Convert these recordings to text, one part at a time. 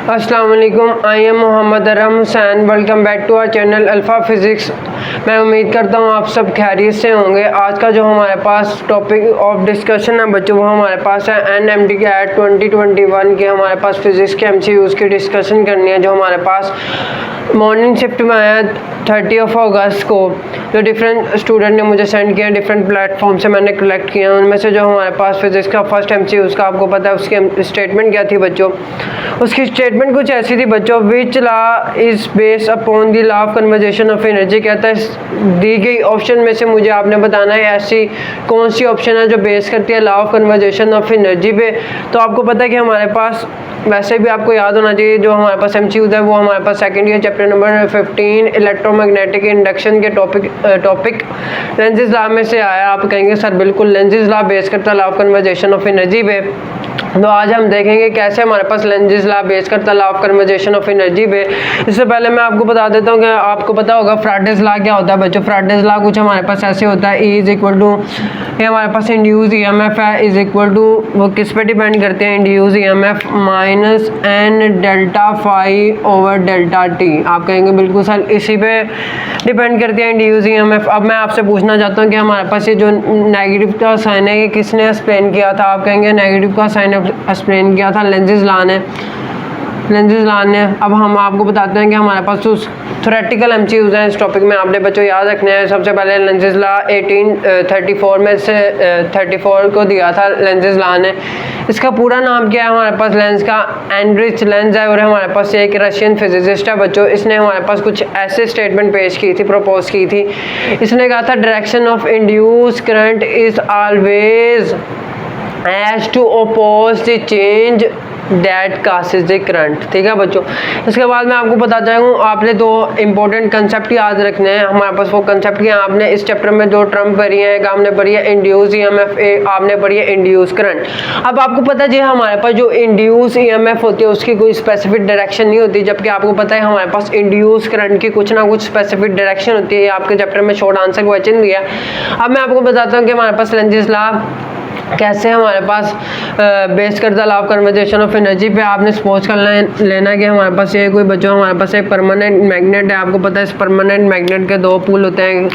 अस्सलाम वालेकुम, I am Mohammad Arham Hussain. Welcome back to our channel Alpha Physics. मैं उम्मीद करता हूँ आप सब खैरियत से होंगे। आज का जो हमारे पास टॉपिक ऑफ डिस्कशन है बच्चों, वो हमारे पास है NMT के ऐड 2021 के हमारे पास फ़िज़िक्स के MCQs की डिस्कशन करनी है, जो हमारे पास मॉर्निंग शिफ्ट में आया 30 अगस्त को। जो डिफरेंट स्टूडेंट ने मुझे सेंड किया, डिफरेंट प्लेटफॉर्म से मैंने कलेक्ट किया, उनमें से जो हमारे पास फिजिक्स का फर्स्ट MCQ उसका आपको पता है उसकी स्टेटमेंट क्या थी बच्चों। उसकी स्टेटमेंट कुछ ऐसी थी बच्चों, which law is based upon the law of conservation of energy. कहता है दी गई ऑप्शन में से मुझे आपने बताना है ऐसी कौन सी ऑप्शन है जो बेस करती है law of conservation of energy पे। तो आपको पता है कि हमारे पास वैसे भी आपको याद होना चाहिए जो हमारे पास MCQ है वो हमारे पास second year chapter number 15 electromagnetic induction के टॉपिक लेंजेस लॉ में से आया। आप कहेंगे सर बिल्कुल लेंजेस लॉ बेस करता है law of conservation of energy पे। तो आज हम देखेंगे कैसे हमारे पास लेंजेस लॉ बेस करता है law of conservation of energy पे। इससे पहले मैं आपको बता देता हूँ कि आपको पता होगा फ्राडेज लॉ क्या होता है बच्चों। फ्राडेज लॉ कुछ हमारे पास ऐसे होता है, E इज इक्वल टू, ये हमारे पास इंड्यूस EMF है, इज इक्वल टू, वो किस पे डिपेंड करते हैं, induce EMF minus n delta phi over delta t. आप कहेंगे बिल्कुल सर इसी पे डिपेंड करती है इंड्यूस EMF। अब मैं आपसे पूछना चाहता हूँ कि हमारे पास ये जो नेगेटिव का साइन है ये किसने एक्सप्लेन किया था। आप कहेंगे नेगेटिव का साइन एक्सप्लेन किया था लेंजेस लॉ ने। अब हम आपको बताते हैं कि हमारे पास उस थ्योरेटिकल MCQs हैं इस टॉपिक में, आपने बच्चों याद रखने हैं। सबसे पहले लेंजेस लॉ 1834 में से 34 को दिया था लेंजेस लॉ ने। इसका पूरा नाम क्या है हमारे पास, लेंस का एनरिच लेंस है, और हमारे पास एक रशियन फिजिसिस्ट है बच्चों। इसने हमारे पास कुछ ऐसे स्टेटमेंट पेश की थी, प्रपोज की थी। इसने कहा था direction of induce current is always as to oppose the change that causes the current. ठीक है बच्चों। इसके बाद मैं आपको बताता हूँ, आपने दो इंपॉर्टेंट कंसेप्ट याद रखने हैं हमारे पास। वो कंसेप्ट क्या, आपने इस चैप्टर में दो टर्म पढ़ी है, एक आपने पढ़ी है इंड्यूस EMF, एक आपने पढ़ी है इंड्यूस करंट। अब आपको पता है जी हमारे पास जो इंड्यूस EMF होती है उसकी कोई स्पेसिफिक डायरेक्शन नहीं होती, जबकि आपको पता है हमारे पास इंड्यूस करंट की कुछ ना कुछ स्पेसिफिक डायरेक्शन होती है। आपके चैप्टर में शॉर्ट आंसर क्वेश्चन दिया। अब मैं आपको बताता हूँ कि हमारे पास लेंजेस लॉ कैसे हमारे पास बेस करता law of conservation of energy पे। आपने सपोज कर लेना कि हमारे पास ये कोई बच्चों हमारे पास एक परमानेंट मैग्नेट है। आपको पता है इस परमानेंट मैग्नेट के दो पोल होते हैं,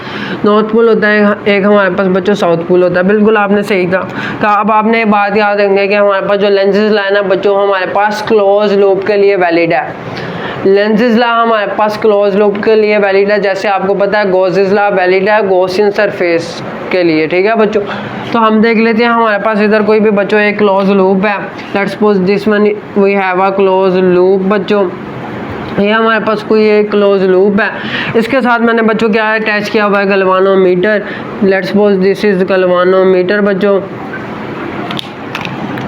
नॉर्थ पोल होता है, एक हमारे पास बच्चों साउथ पोल होता है। बिल्कुल आपने सही कहा। अब आपने एक बात याद रखेंगे कि हमारे पास जो लेंसेज लाइन है बच्चों हमारे पास क्लोज लूप के लिए वैलिड है। लेंसेज लॉ हमारे पास क्लोज लूप के लिए वैलिड है, जैसे आपको पता है गॉसेस लॉ वैलिड है गॉसियन सरफेस के लिए। ठीक है बच्चों। तो हम देख लेते हैं हमारे पास इधर कोई भी बच्चों एक क्लोज लूप है। Let's suppose this one we have a close loop बच्चों। ये हमारे पास कोई एक क्लोज लूप है, इसके साथ मैंने बच्चों क्या अटैच किया हुआ है, galvanometer. Let's suppose this is galvanometer बच्चों।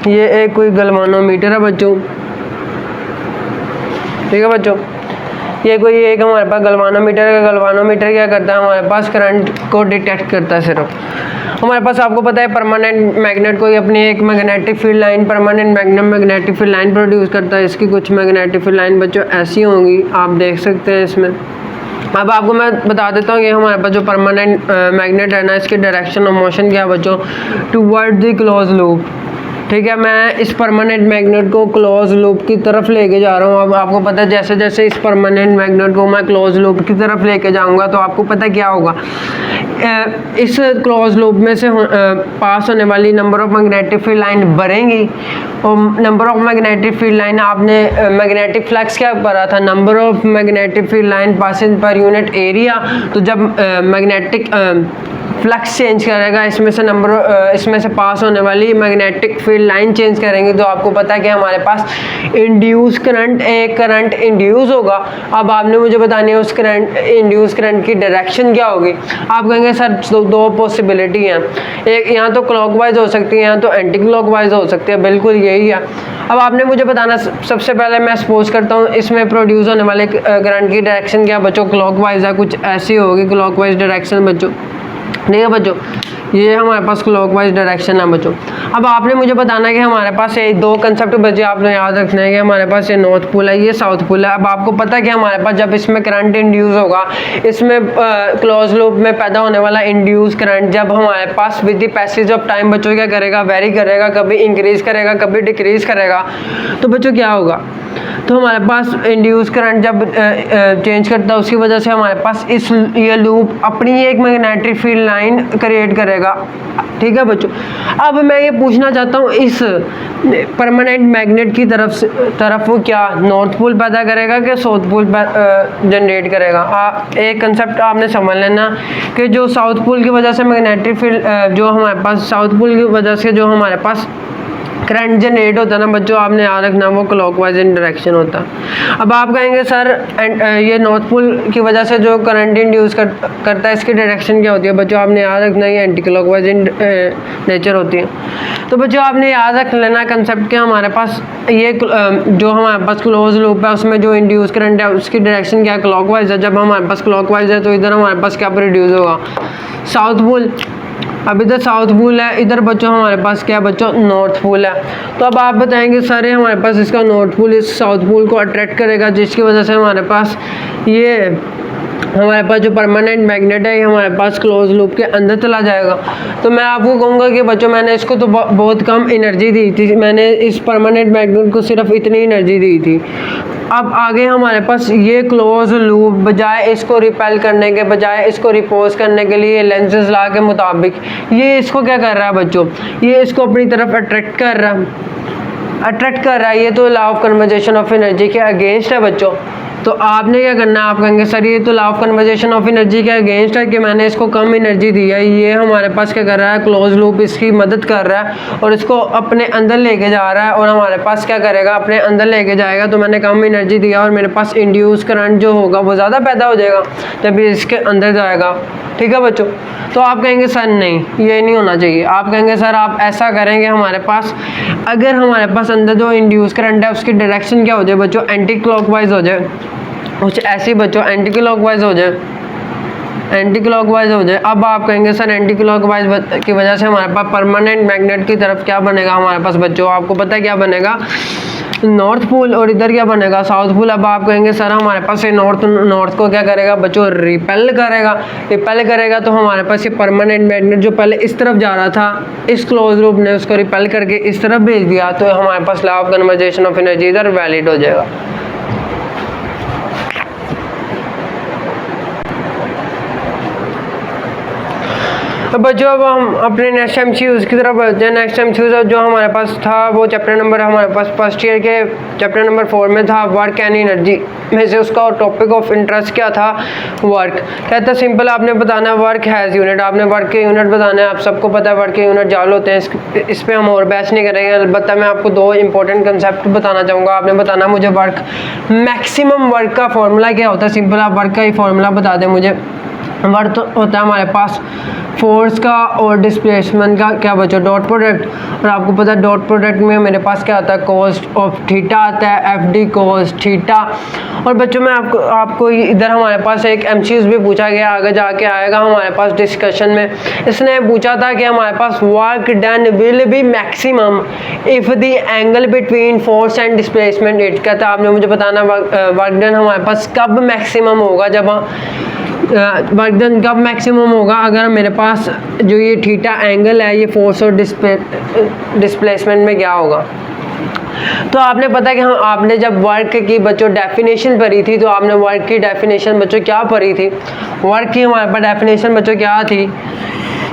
ये एक कोई गलवानोमीटर है बच्चों। ठीक है बच्चों। ये कोई एक हमारे पास गलवानोमीटर है। गलवानोमीटर क्या करता है, हमारे पास करंट को डिटेक्ट करता है सिर्फ। हमारे पास आपको पता है परमानेंट मैग्नेट कोई अपनी एक magnetic field line, permanent magnetic field line produce करता है। इसकी कुछ मैग्नेटिक फील्ड लाइन बच्चों ऐसी होंगी, आप देख सकते हैं इसमें। अब आपको मैं बता देता हूँ कि हमारे पास जो परमानेंट मैग्नेट है ना, इसकी डायरेक्शन ऑफ मोशन क्या है बच्चों, टुवर्ड द क्लोज लूप। ठीक है, मैं इस परमानेंट मैग्नेट को क्लोज लूप की तरफ लेके जा रहा हूँ। अब आपको पता है जैसे जैसे इस परमानेंट मैग्नेट को मैं क्लोज लूप की तरफ लेके जाऊँगा तो आपको पता क्या होगा, इस क्लोज लूप में से पास होने वाली number of magnetic field line बढ़ेंगी। और number of magnetic field line, आपने मैग्नेटिक फ्लक्स क्या पढ़ा था, number of magnetic field line passing per unit area. तो जब मैग्नेटिक फ्लक्स चेंज करेगा, इसमें से पास होने वाली मैग्नेटिक फील्ड लाइन चेंज करेंगे, तो आपको पता है कि हमारे पास इंड्यूस करंट, एक करंट इंड्यूस होगा। अब आपने मुझे बतानी है उस करंट, इंड्यूस करंट की डायरेक्शन क्या होगी। आप कहेंगे सर दो पॉसिबिलिटी हैं, एक यहाँ तो क्लॉकवाइज हो सकती है, यहाँ तो एंटी क्लॉकवाइज हो सकती है। बिल्कुल यही है। अब आपने मुझे बताना, सबसे पहले मैं सपोज करता हूँ इसमें प्रोड्यूस होने वाले करंट की डायरेक्शन क्या बच्चों, क्लॉकवाइज है, कुछ ऐसी होगी क्लॉकवाइज डायरेक्शन बच्चों। ठीक है बच्चों। ये हमारे पास क्लॉकवाइज डायरेक्शन है बच्चों। अब आपने मुझे बताना है कि हमारे पास ये दो कंसेप्ट बचे, आपने याद रखना है कि हमारे पास ये नॉर्थ पोल है, ये साउथ पोल है। अब आपको पता है कि हमारे पास जब इसमें करंट इंड्यूस होगा, इसमें क्लोज लूप में पैदा होने वाला इंड्यूस करंट जब हमारे पास with the passage of time बच्चों क्या करेगा, वेरी करेगा, कभी इंक्रीज करेगा, कभी डिक्रीज करेगा। तो बच्चों क्या होगा, तो हमारे पास इंड्यूस करंट जब चेंज करता है उसकी वजह से हमारे पास ये लूप अपनी एक मैग्नेटिक फील्ड लाइन क्रिएट करेगा। ठीक है बच्चों, अब मैं ये पूछना चाहता हूँ इस परमानेंट मैग्नेट की तरफ वो क्या नॉर्थ पोल पैदा करेगा कि साउथ पोल जनरेट करेगा। एक कंसेप्ट आपने समझ लेना कि जो साउथ पोल की वजह से मैग्नेटिक फील्ड जो हमारे पास साउथ पोल की वजह से जो हमारे पास करंट जनरेट होता है ना बच्चों, आपने याद रखना वो क्लॉकवाइज इन डायरेक्शन होता है। अब आप कहेंगे सर ये नॉर्थ पोल की वजह से जो करंट इंड्यूस करता है इसकी डायरेक्शन क्या होती है बच्चों, आपने याद रखना ये एंटी क्लॉकवाइज इन नेचर होती है। तो बच्चों आपने याद रख लेना कंसेप्ट के हमारे पास ये जो हमारे पास क्लोज लूप है उसमें जो इंड्यूस करंट है उसकी डायरेक्शन क्या है, क्लॉकवाइज है। जब हमारे पास क्लॉकवाइज है तो इधर हमारे पास क्या प्रोड्यूस होगा, साउथ पोल। अब इधर साउथ पोल है, इधर बच्चों हमारे पास क्या बच्चों नॉर्थ पोल है। तो अब आप बताएंगे सर हमारे पास इसका नॉर्थ पोल इस साउथ पोल को अट्रैक्ट करेगा जिसकी वजह से हमारे पास ये हमारे पास जो परमानेंट मैग्नेट है ये हमारे पास क्लोज लूप के अंदर चला जाएगा। तो मैं आपको कहूँगा कि बच्चों मैंने इसको तो बहुत कम एनर्जी दी थी, मैंने इस परमानेंट मैग्नेट को सिर्फ इतनी एनर्जी दी थी। अब आगे हमारे पास ये क्लोज लूप बजाय इसको रिपेल करने के बजाय इसको रिपोज करने के लिए लेंसेज लॉ के मुताबिक ये इसको क्या कर रहा है बच्चों, ये इसको अपनी तरफ अट्रैक्ट कर रहा है। ये तो law of conservation of energy के अगेंस्ट है बच्चों। तो आपने क्या करना है, आप कहेंगे सर ये तो law of conservation of energy के अगेंस्ट है कि मैंने इसको कम एनर्जी दी है। ये हमारे पास क्या कर रहा है, क्लोज लूप इसकी मदद कर रहा है और इसको अपने अंदर लेके जा रहा है और हमारे पास क्या करेगा, अपने अंदर लेके जाएगा। तो मैंने कम एनर्जी दिया और मेरे पास इंड्यूस करंट जो होगा वो ज़्यादा पैदा हो जाएगा जब ये इसके अंदर जाएगा। ठीक है बच्चों, तो आप कहेंगे सर नहीं ये नहीं होना चाहिए। आप कहेंगे सर आप ऐसा करेंगे हमारे पास अगर हमारे पास अंदर जो इंड्यूस करंट है उसकी डायरेक्शन क्या हो जाए बच्चों, एंटी क्लॉकवाइज हो जाए। कुछ ऐसे बच्चों एंटी क्लॉकवाइज हो जाए। अब आप कहेंगे सर एंटी क्लॉकवाइज की वजह से हमारे पास परमानेंट मैग्नेट की तरफ क्या बनेगा हमारे पास बच्चों, आपको पता है क्या बनेगा, नॉर्थ पोल, और इधर क्या बनेगा साउथ पोल। अब आप कहेंगे सर हमारे पास ये नॉर्थ को क्या करेगा बच्चों, रिपेल करेगा। तो हमारे पास ये परमानेंट मैग्नेट जो पहले इस तरफ जा रहा था इस क्लोज लूप ने उसको रिपेल करके इस तरफ भेज दिया, तो हमारे पास law of conservation of energy इधर वैलिड हो जाएगा। तो बच्चों अब हम अपने नेक्स्ट एमसीक्यूज की तरफ बढ़ते हैं। नेक्स्ट एमसीक्यूज जो हमारे पास था वो चैप्टर नंबर हमारे पास फर्स्ट ईयर के चैप्टर नंबर 4 में था, वर्क एंड एनर्जी में से उसका टॉपिक ऑफ इंटरेस्ट क्या था, वर्क। कहता सिंपल आपने बताना है वर्क हैज़ यूनिट, आपने वर्क के यूनिट बताना है। आप सबको पता है वर्क के यूनिट जाल होते हैं, इस पर हम और बहस नहीं करेंगे। अलबत्ता मैं आपको दो इंपॉर्टेंट कंसेप्ट बताना चाहूँगा। आपने बताना मुझे वर्क, मैक्सिमम वर्क का फॉर्मूला क्या होता है। सिंपल आप वर्क का ही फॉर्मूला बता दें मुझे। वर्क होता है हमारे पास फोर्स का और डिस्प्लेसमेंट का क्या बच्चों, डॉट प्रोडक्ट। और आपको पता है डॉट प्रोडक्ट में मेरे पास क्या आता है, कॉस्ट ऑफ थीटा आता है, एफ डी कॉस थीटा। और बच्चों मैं आपको इधर हमारे पास एक एमसीक्यूज भी पूछा गया, आगे जाके आएगा हमारे पास डिस्कशन में। इसने पूछा था कि हमारे पास work done will be maximum if the angle between force and displacement it. कहता आपने मुझे बताना वर्क डन हमारे पास कब मैक्सिमम होगा, जब वर्क डन कब मैक्सिमम होगा, अगर मेरे पास जो ये थीटा एंगल है ये फोर्स और डिस्प्लेसमेंट में क्या होगा। तो आपने पता कि आपने जब वर्क की बच्चों डेफिनेशन पढ़ी थी, तो आपने वर्क की डेफिनेशन बच्चों क्या पढ़ी थी, वर्क की हमारे पास डेफिनेशन बच्चों क्या थी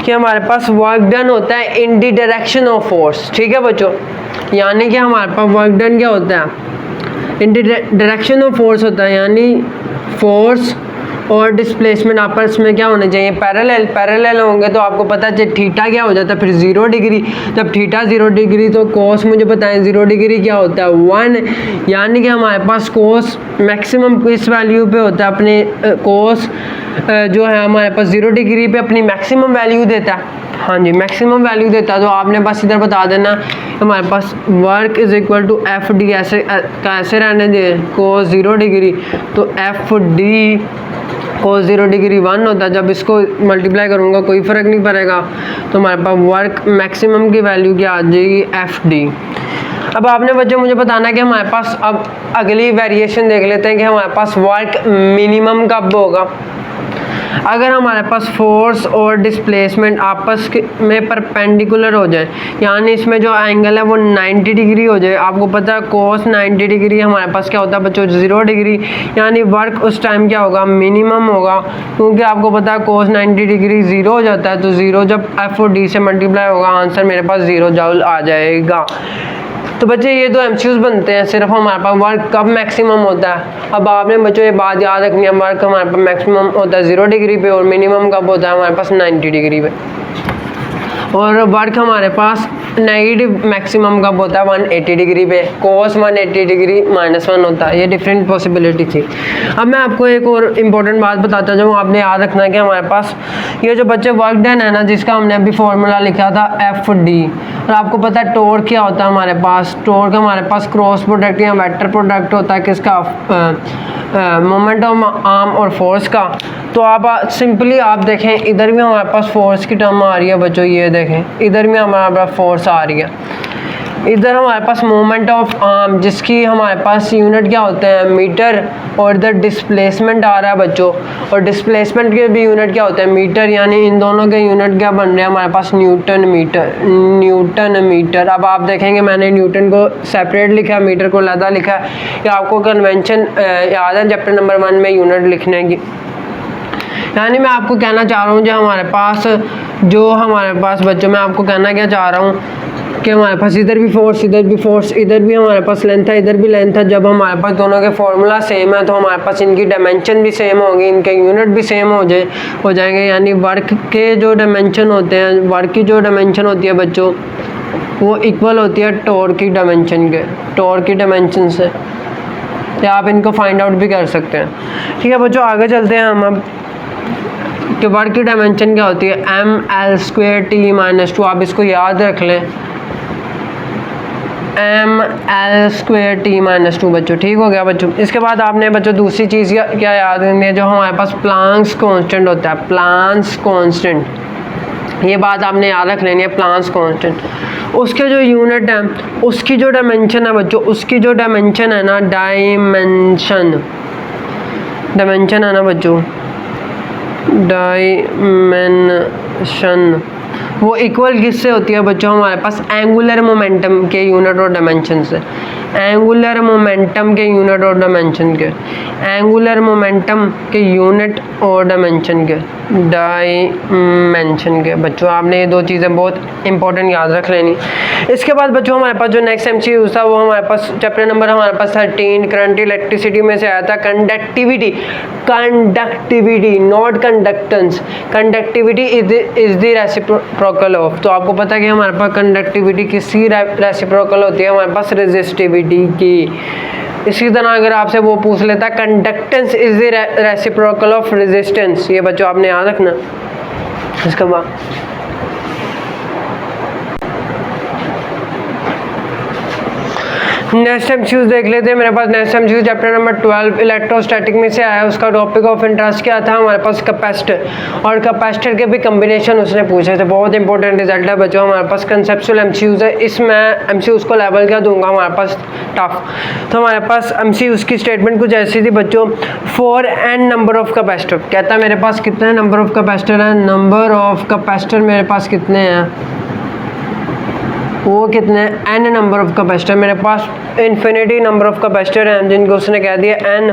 कि हमारे पास वर्क डन होता है in the direction of force. ठीक है बच्चों, यानी कि हमारे पास वर्क डन क्या होता है, in the direction of force होता है, यानी फोर्स और डिस्प्लेसमेंट आपस में क्या होने चाहिए, पैरेलल होंगे। तो आपको पता है थीटा क्या हो जाता है फिर 0 डिग्री। जब थीटा 0 डिग्री तो कोस मुझे बताएं 0 डिग्री क्या होता है 1, यानी कि हमारे पास कोस मैक्सिमम किस वैल्यू पे होता है, अपने कोस जो है हमारे पास 0 डिग्री पे अपनी मैक्सिमम वैल्यू देता है। हाँ जी, मैक्सिमम वैल्यू देता है। तो आपने बस इधर बता देना हमारे पास work is equal to F D, ऐसे रहने दे कोस 0 डिग्री, तो एफ डी cos 0 डिग्री 1 होता है। जब इसको मल्टीप्लाई करूँगा कोई फ़र्क नहीं पड़ेगा, तो हमारे पास वर्क मैक्सिमम की वैल्यू क्या आ जाएगी, FD। अब आपने बच्चों मुझे बताना है कि हमारे पास अब अगली वेरिएशन देख लेते हैं कि हमारे पास वर्क मिनिमम कब होगा। अगर हमारे पास फोर्स और डिस्प्लेसमेंट आपस में परपेंडिकुलर हो जाए, यानी इसमें जो एंगल है वो 90 डिग्री हो जाए। आपको पता है कोस 90 डिग्री हमारे पास क्या होता है बच्चों, 0 डिग्री, यानी वर्क उस टाइम क्या होगा, मिनिमम होगा, क्योंकि आपको पता है कोस 90 डिग्री 0 हो जाता है। तो 0 जब F और D से मल्टीप्लाई होगा, आंसर मेरे पास 0 जूल आ जाएगा। तो बच्चे ये दो MCQs बनते हैं सिर्फ हमारे पास वर्क कब मैक्सिमम होता है। अब आपने बच्चों ये बात याद रखनी है, वर्क हमारे पास मैक्सिमम होता है 0 डिग्री पे और मिनिमम कब होता है हमारे पास 90 डिग्री पे। और वर्क हमारे पास नेगेटिव मैक्सिमम कब होता है 180 डिग्री पे, कोस 180 डिग्री -1 होता है। ये डिफरेंट पॉसिबिलिटी थी। अब मैं आपको एक और इम्पोर्टेंट बात बताता जाऊँ, आपने याद रखना है कि हमारे पास ये जो बच्चे वर्क डन है ना, जिसका हमने अभी फॉर्मूला लिखा था FD, और आपको पता है टॉर्क क्या होता है हमारे पास, टॉर्क हमारे पास क्रॉस प्रोडक्ट या वेक्टर प्रोडक्ट होता है किसका, मोमेंट ऑफ आर्म और फोर्स का। तो आप सिंपली आप देखें इधर भी हमारे पास फोर्स की टर्म आ रही है बच्चों, ये देखें इधर भी हमारे पास फोर्स आ रही है, इधर हमारे पास मोमेंट ऑफ आर्म जिसकी हमारे पास यूनिट क्या होते हैं, मीटर, और इधर डिस्प्लेसमेंट आ रहा है बच्चों, और डिस्प्लेसमेंट के भी यूनिट क्या होते हैं, मीटर, यानी इन दोनों के यूनिट क्या बन रहे हैं हमारे पास, न्यूटन मीटर। अब आप देखेंगे मैंने न्यूटन को सेपरेट लिखा है, मीटर को अलग लिखा है, या आपको कन्वेंशन याद है चैप्टर नंबर 1 में यूनिट लिखने की। यानी मैं आपको कहना चाह रहा हूँ जो हमारे पास बच्चों, मैं आपको कहना क्या चाह रहा हूँ कि हमारे पास इधर भी फोर्स, इधर भी हमारे पास लेंथ है, इधर भी लेंथ है। जब हमारे पास दोनों के फॉर्मूला सेम है तो हमारे पास इनकी डायमेंशन भी सेम होंगी, इनके यूनिट भी सेम हो जाएंगे। यानी वर्क के जो डायमेंशन होते हैं, वर्क की जो डायमेंशन होती है बच्चों, वो इक्वल होती है टॉर्क की डायमेंशन से, या आप इनको फाइंड आउट भी कर सकते हैं। ठीक है बच्चों, आगे चलते हैं हम अब कि वर्क की डायमेंशन क्या होती है, mL²T-2। आप इसको याद रख लें, mL²T-2 बच्चों, ठीक हो गया बच्चों। इसके बाद आपने बच्चों दूसरी चीज़ क्या याद रखनी है, जो हमारे पास प्लांक्स कांस्टेंट होता है, प्लांक्स कांस्टेंट, ये बात आपने याद रख लेनी है, प्लांक्स कांस्टेंट। उसके जो यूनिट है, उसकी जो डायमेंशन है बच्चों, उसकी जो डायमेंशन है ना, डायमेंशन है ना बच्चों, डायमेंशन, वो इक्वल किससे होती है बच्चों, हमारे पास एंगुलर मोमेंटम के यूनिट और डायमेंशन से, एंगुलर मोमेंटम के यूनिट और डायमेंशन के, एंगुलर मोमेंटम के यूनिट और डायमेंशन के, डायमेंशन के। बच्चों आपने ये दो चीज़ें बहुत इंपॉर्टेंट याद रख लेनी। इसके बाद बच्चों हमारे पास जो नेक्स्ट MCQ था वो हमारे पास चैप्टर नंबर हमारे पास 13 करंट इलेक्ट्रिसिटी में से आया था, conductivity not conductance, conductivity is the reciprocal of. तो आपको पता है कि हमारे पास कंडक्टिविटी किसकी रेसिप्रोकल होती है, हमारे पास रेजिस्टिविटी की। इसी तरह अगर आपसे वो पूछ लेता है conductance is the reciprocal of resistance, ये बच्चों आपने याद रखना। इसके बाद नेक्स्ट MCQs देख लेते हैं। मेरे पास next MCQ chapter number 12 electrostatic में से आया। उसका टॉपिक ऑफ इंटरेस्ट क्या था हमारे पास, कैपेसिटर, और कैपेसिटर के भी कम्बिनेशन उसने पूछे थे। बहुत इंपॉर्टेंट रिजल्ट है बच्चों, हमारे पास कंसेप्चुअल MCQs है। इसमें MCQs को लेवल क्या दूंगा हमारे पास, टफ। तो हमारे पास MCQs की स्टेटमेंट कुछ ऐसी थी बच्चों, 4n नंबर ऑफ कैपेसिटर, कहता है मेरे पास कितने नंबर ऑफ कैपेसिटर हैं, नंबर ऑफ कैपेसिटर मेरे पास कितने हैं, वो कितने, n नंबर ऑफ कैपेसिटर, मेरे पास इन्फिनिटी नंबर ऑफ कैपेसिटर हैं जिनको उसने कह दिया n।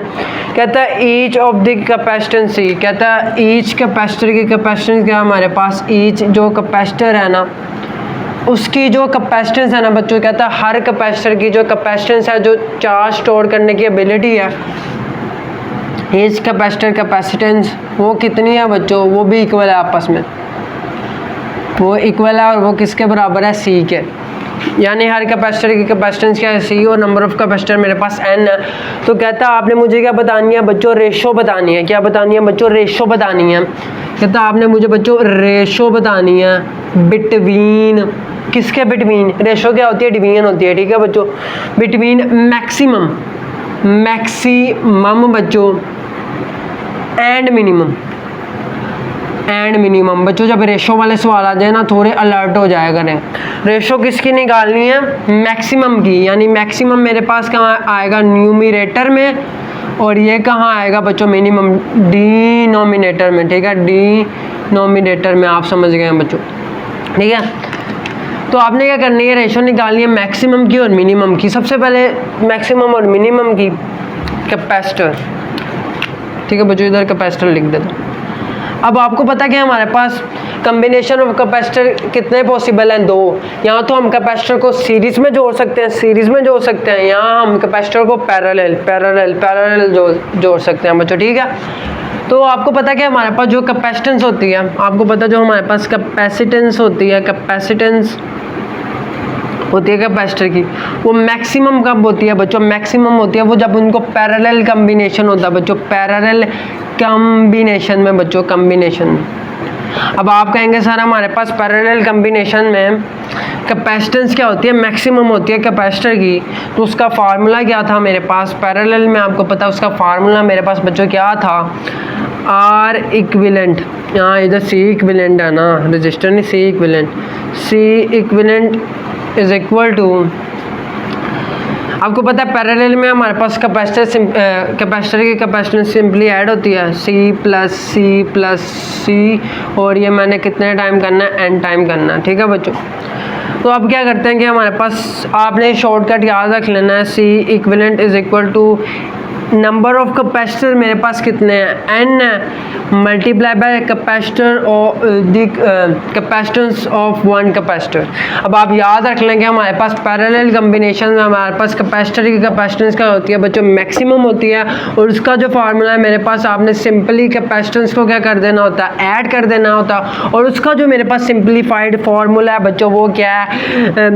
कहता है ईच ऑफ द कैपेसिटेंसी, कहता है ईच कैपेसिटर की कैपेसिटेंस क्या, हमारे पास ईच जो कैपेसिटर है ना उसकी जो कैपेसिटेंस है ना बच्चों, कहता है हर कैपेसिटर की जो कैपेसिटेंस है, जो चार्ज स्टोर करने की एबिलिटी है, ईच कैपेसिटर कैपेसिटेंस वो कितनी है बच्चों, वो भी इक्वल है आपस में, वो इक्वल है और वो किसके बराबर है, C के। यानी हर कैपेसिटर की कैपेसिटेंस क्या है, C, और नंबर ऑफ कैपेसिटर मेरे पास n है। तो कहता है आपने मुझे क्या बतानी है बच्चों, रेशो बतानी है। क्या बतानी है बच्चों, रेशो बतानी है। कहता आपने मुझे बच्चों रेशो बतानी है बिटवीन, किसके बिटवीन, रेशो क्या होती है, डिवीजन होती है, ठीक है बच्चों, बिटवीन मैक्सिमम बच्चों एंड मिनिमम, एंड मिनिमम। बच्चों जब रेशो वाले सवाल आ जाए ना थोड़े अलर्ट हो जाया करें। रेशो किसकी निकालनी है? मैक्सिमम की, यानी मैक्सिमम मेरे पास कहाँ आएगा? न्यूमरेटर में, और ये कहाँ आएगा बच्चों? मिनिमम डिनोमिनेटर में। ठीक है, डिनोमिनेटर में, आप समझ गए हैं बच्चों। ठीक है, तो आपने क्या करनी है? रेशो निकालनी है मैक्सिमम की और मिनिमम की। सबसे पहले मैक्सिमम और मिनिमम की कैपेसिटर। ठीक है बच्चों, इधर कैपेसिटर लिख देता। अब आपको पता है कि हमारे पास कम्बिनेशन ऑफ कैपेसिटर कितने पॉसिबल हैं? 2। यहाँ तो हम कैपेसिटर को सीरीज़ में जोड़ सकते हैं, सीरीज़ में जोड़ सकते हैं। यहाँ हम कैपेसिटर को पैरेलल जोड़ सकते हैं बच्चों। ठीक है, तो आपको पता है कि हमारे पास जो कैपेसिटेंस होती है, आपको पता जो हमारे पास कैपेसिटेंस होती है, कैपेसिटेंस होती है कैपेसिटर की, वो मैक्सिमम कब होती है बच्चों? मैक्सिमम होती है वो जब उनको पैरेलल कम्बिनेशन होता है बच्चों, पैरेलल कम्बिनेशन में बच्चों, कम्बिनेशन में। अब आप कहेंगे सर हमारे पास पैरेलल कम्बिनेशन में कैपेसिटेंस क्या होती है? मैक्सिमम होती है कैपेसिटर की, तो उसका फार्मूला क्या था मेरे पास? पैरेलल में आपको पता है उसका फार्मूला मेरे पास बच्चों क्या था? आर इक्विवेलेंट, यहाँ इधर सी इक्विवेलेंट है ना, रजिस्टर नहीं, C equivalent, C equivalent is equal to, आपको पता है पैरेलल में हमारे पास कैपेसिटर की कैपेसिटेंस सिंपली ऐड होती है, सी प्लस सी, और ये मैंने कितने टाइम करना है? n टाइम करना है। ठीक है बच्चों, तो अब क्या करते हैं कि हमारे पास आपने शॉर्टकट याद रख लेना है, C equivalent is equal to number of capacitor मेरे पास कितने हैं? n है, मल्टीप्लाई बाय कैपेसिटर और कैपेसिटेंस ऑफ वन कैपेसिटर। अब आप याद रख लेंगे हमारे पास पैरेलल कम्बिनेशन में हमारे पास कैपेसिटर की कैपेसिटेंस क्या होती है बच्चों? मैक्सिमम होती है, और उसका जो फार्मूला है मेरे पास, आपने सिंपली कैपेसिटेंस को क्या कर देना होता है? ऐड कर देना होता है, और उसका जो मेरे पास सिंप्लीफाइड फार्मूला है बच्चों वो क्या है?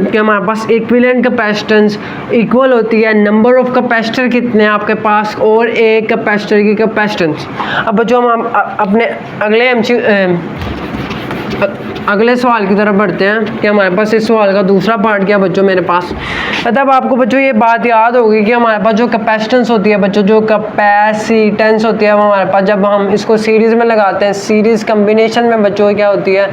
कि हमारे पास इक्विवेलेंट कैपेसिटेंस इक्वल होती है नंबर ऑफ कैपेसिटर कितने हैं आपके पास और एक कैपेसिटर की कैपेसिटेंस। अब बच्चों हम अपने अगले सवाल की तरफ बढ़ते हैं कि हमारे पास इस सवाल का दूसरा पार्ट क्या बच्चों मेरे पास। तब आपको बच्चों ये बात याद होगी कि हमारे पास जो कैपेसिटेंस होती है बच्चों, जो कैपेसिटेंस होती है वो हमारे पास जब हम इसको सीरीज़ में लगाते हैं, सीरीज़ कम्बिनेशन में बच्चों क्या होती है?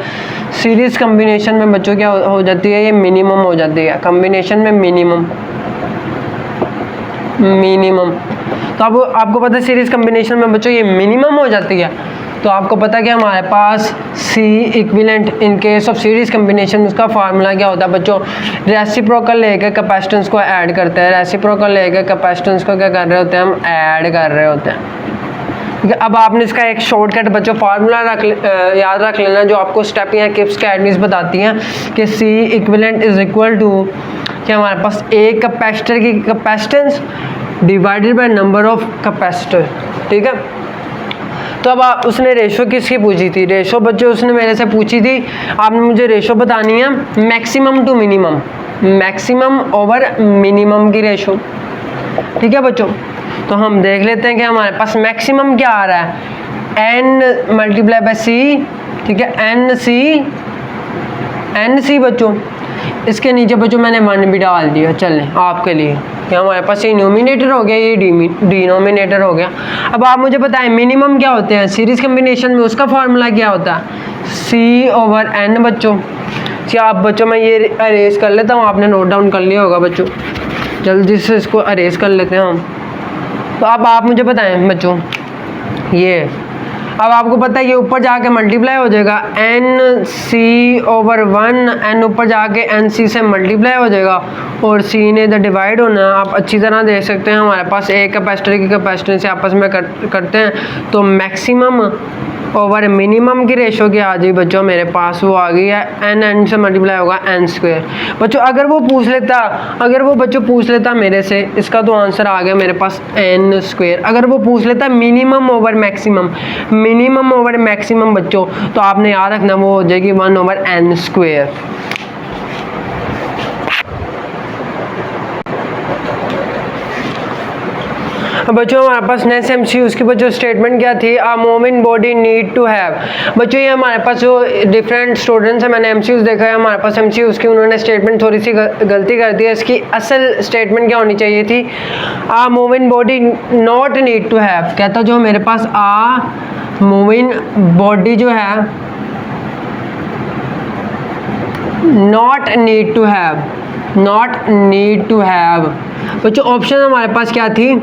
सीरीज़ कम्बिनेशन में बच्चों क्या हो जाती है? ये मिनिमम हो जाती है, कम्बिनेशन में मिनिमम। तो अब आपको पता है सीरीज़ कम्बिनेशन में बच्चों ये मिनिमम हो जाती है, तो आपको पता है कि हमारे पास C equivalent in case of series combination, उसका फार्मूला क्या होता है बच्चों? रेसिप्रोकल लेकर कैपेसिटेंस को ऐड करते हैं, रेसिप्रोकल लेकर कैपेसिटेंस को क्या कर रहे होते हैं? हम ऐड कर रहे होते हैं। ठीक है, अब आपने इसका एक शॉर्टकट बच्चों फार्मूला याद रख लेना, जो आपको स्टेप या किप्स अकेडमीज बताती हैं कि C equivalent is equal to कि हमारे पास एक कैपेसिटर की capacitance divided by number of capacitor. ठीक है, तो अब उसने रेशो किसकी पूछी थी? रेशो बच्चों उसने मेरे से पूछी थी, आपने मुझे रेशो बतानी है maximum to minimum, maximum over minimum की रेशो। ठीक है बच्चों, तो हम देख लेते हैं कि हमारे पास मैक्सिमम क्या आ रहा है? n मल्टीप्लाई बाय सी। ठीक है, एन सी बच्चों, इसके नीचे बच्चों मैंने 1 भी डाल दिया, चलें आपके लिए कि हमारे पास ये न्यूमिनेटर हो गया, ये डिनोमिनेटर हो गया। अब आप मुझे बताएं मिनिमम क्या होते हैं सीरीज़ कम्बिनेशन में? उसका फार्मूला क्या होता है? सी ओवर एन बच्चों। क्या आप बच्चों मैं ये अरेज कर लेता हूँ, आपने नोट डाउन कर लिया होगा बच्चों, जल्दी से इसको अरेज कर लेते हैं हम। तो अब आप मुझे बताएं बच्चों, ये अब आपको पता है ये ऊपर जाके मल्टीप्लाई हो जाएगा, एन सी ओवर 1, एन ऊपर जाके एन सी से मल्टीप्लाई हो जाएगा और सी ने इधर डिवाइड होना। आप अच्छी तरह देख सकते हैं हमारे पास एक कैपेसिटर की कैपेसिटेंस से आपस में करते हैं, तो मैक्सिमम ओवर मिनिमम की रेशो क्या आ जाएगी बच्चों मेरे पास? वो आ गई है एन, एन से मल्टीप्लाई होगा एन स्क्वायर। बच्चों अगर वो बच्चों पूछ लेता मेरे से, इसका तो आंसर आ गया मेरे पास एन स्क्वायर। अगर वो पूछ लेता minimum over maximum, minimum over maximum बच्चों, तो आपने याद रखना वो हो जाएगी 1 ओवर एन स्क्वायर। अब बच्चों हमारे पास नेक्स्ट एमसीक्यू उसके बाद जो स्टेटमेंट क्या थी, a moving body need to have. बच्चों ये हमारे पास जो डिफरेंट स्टूडेंट्स हैं, मैंने एमसीक्यूज देखा है हमारे पास एमसीक्यूज की, उन्होंने स्टेटमेंट थोड़ी सी गलती कर दी है। इसकी असल स्टेटमेंट क्या होनी चाहिए थी, a moving body not need to have. कहता जो मेरे पास अ मूविंग बॉडी जो है not need to have, not need to have. बच्चों ऑप्शन हमारे पास क्या थी,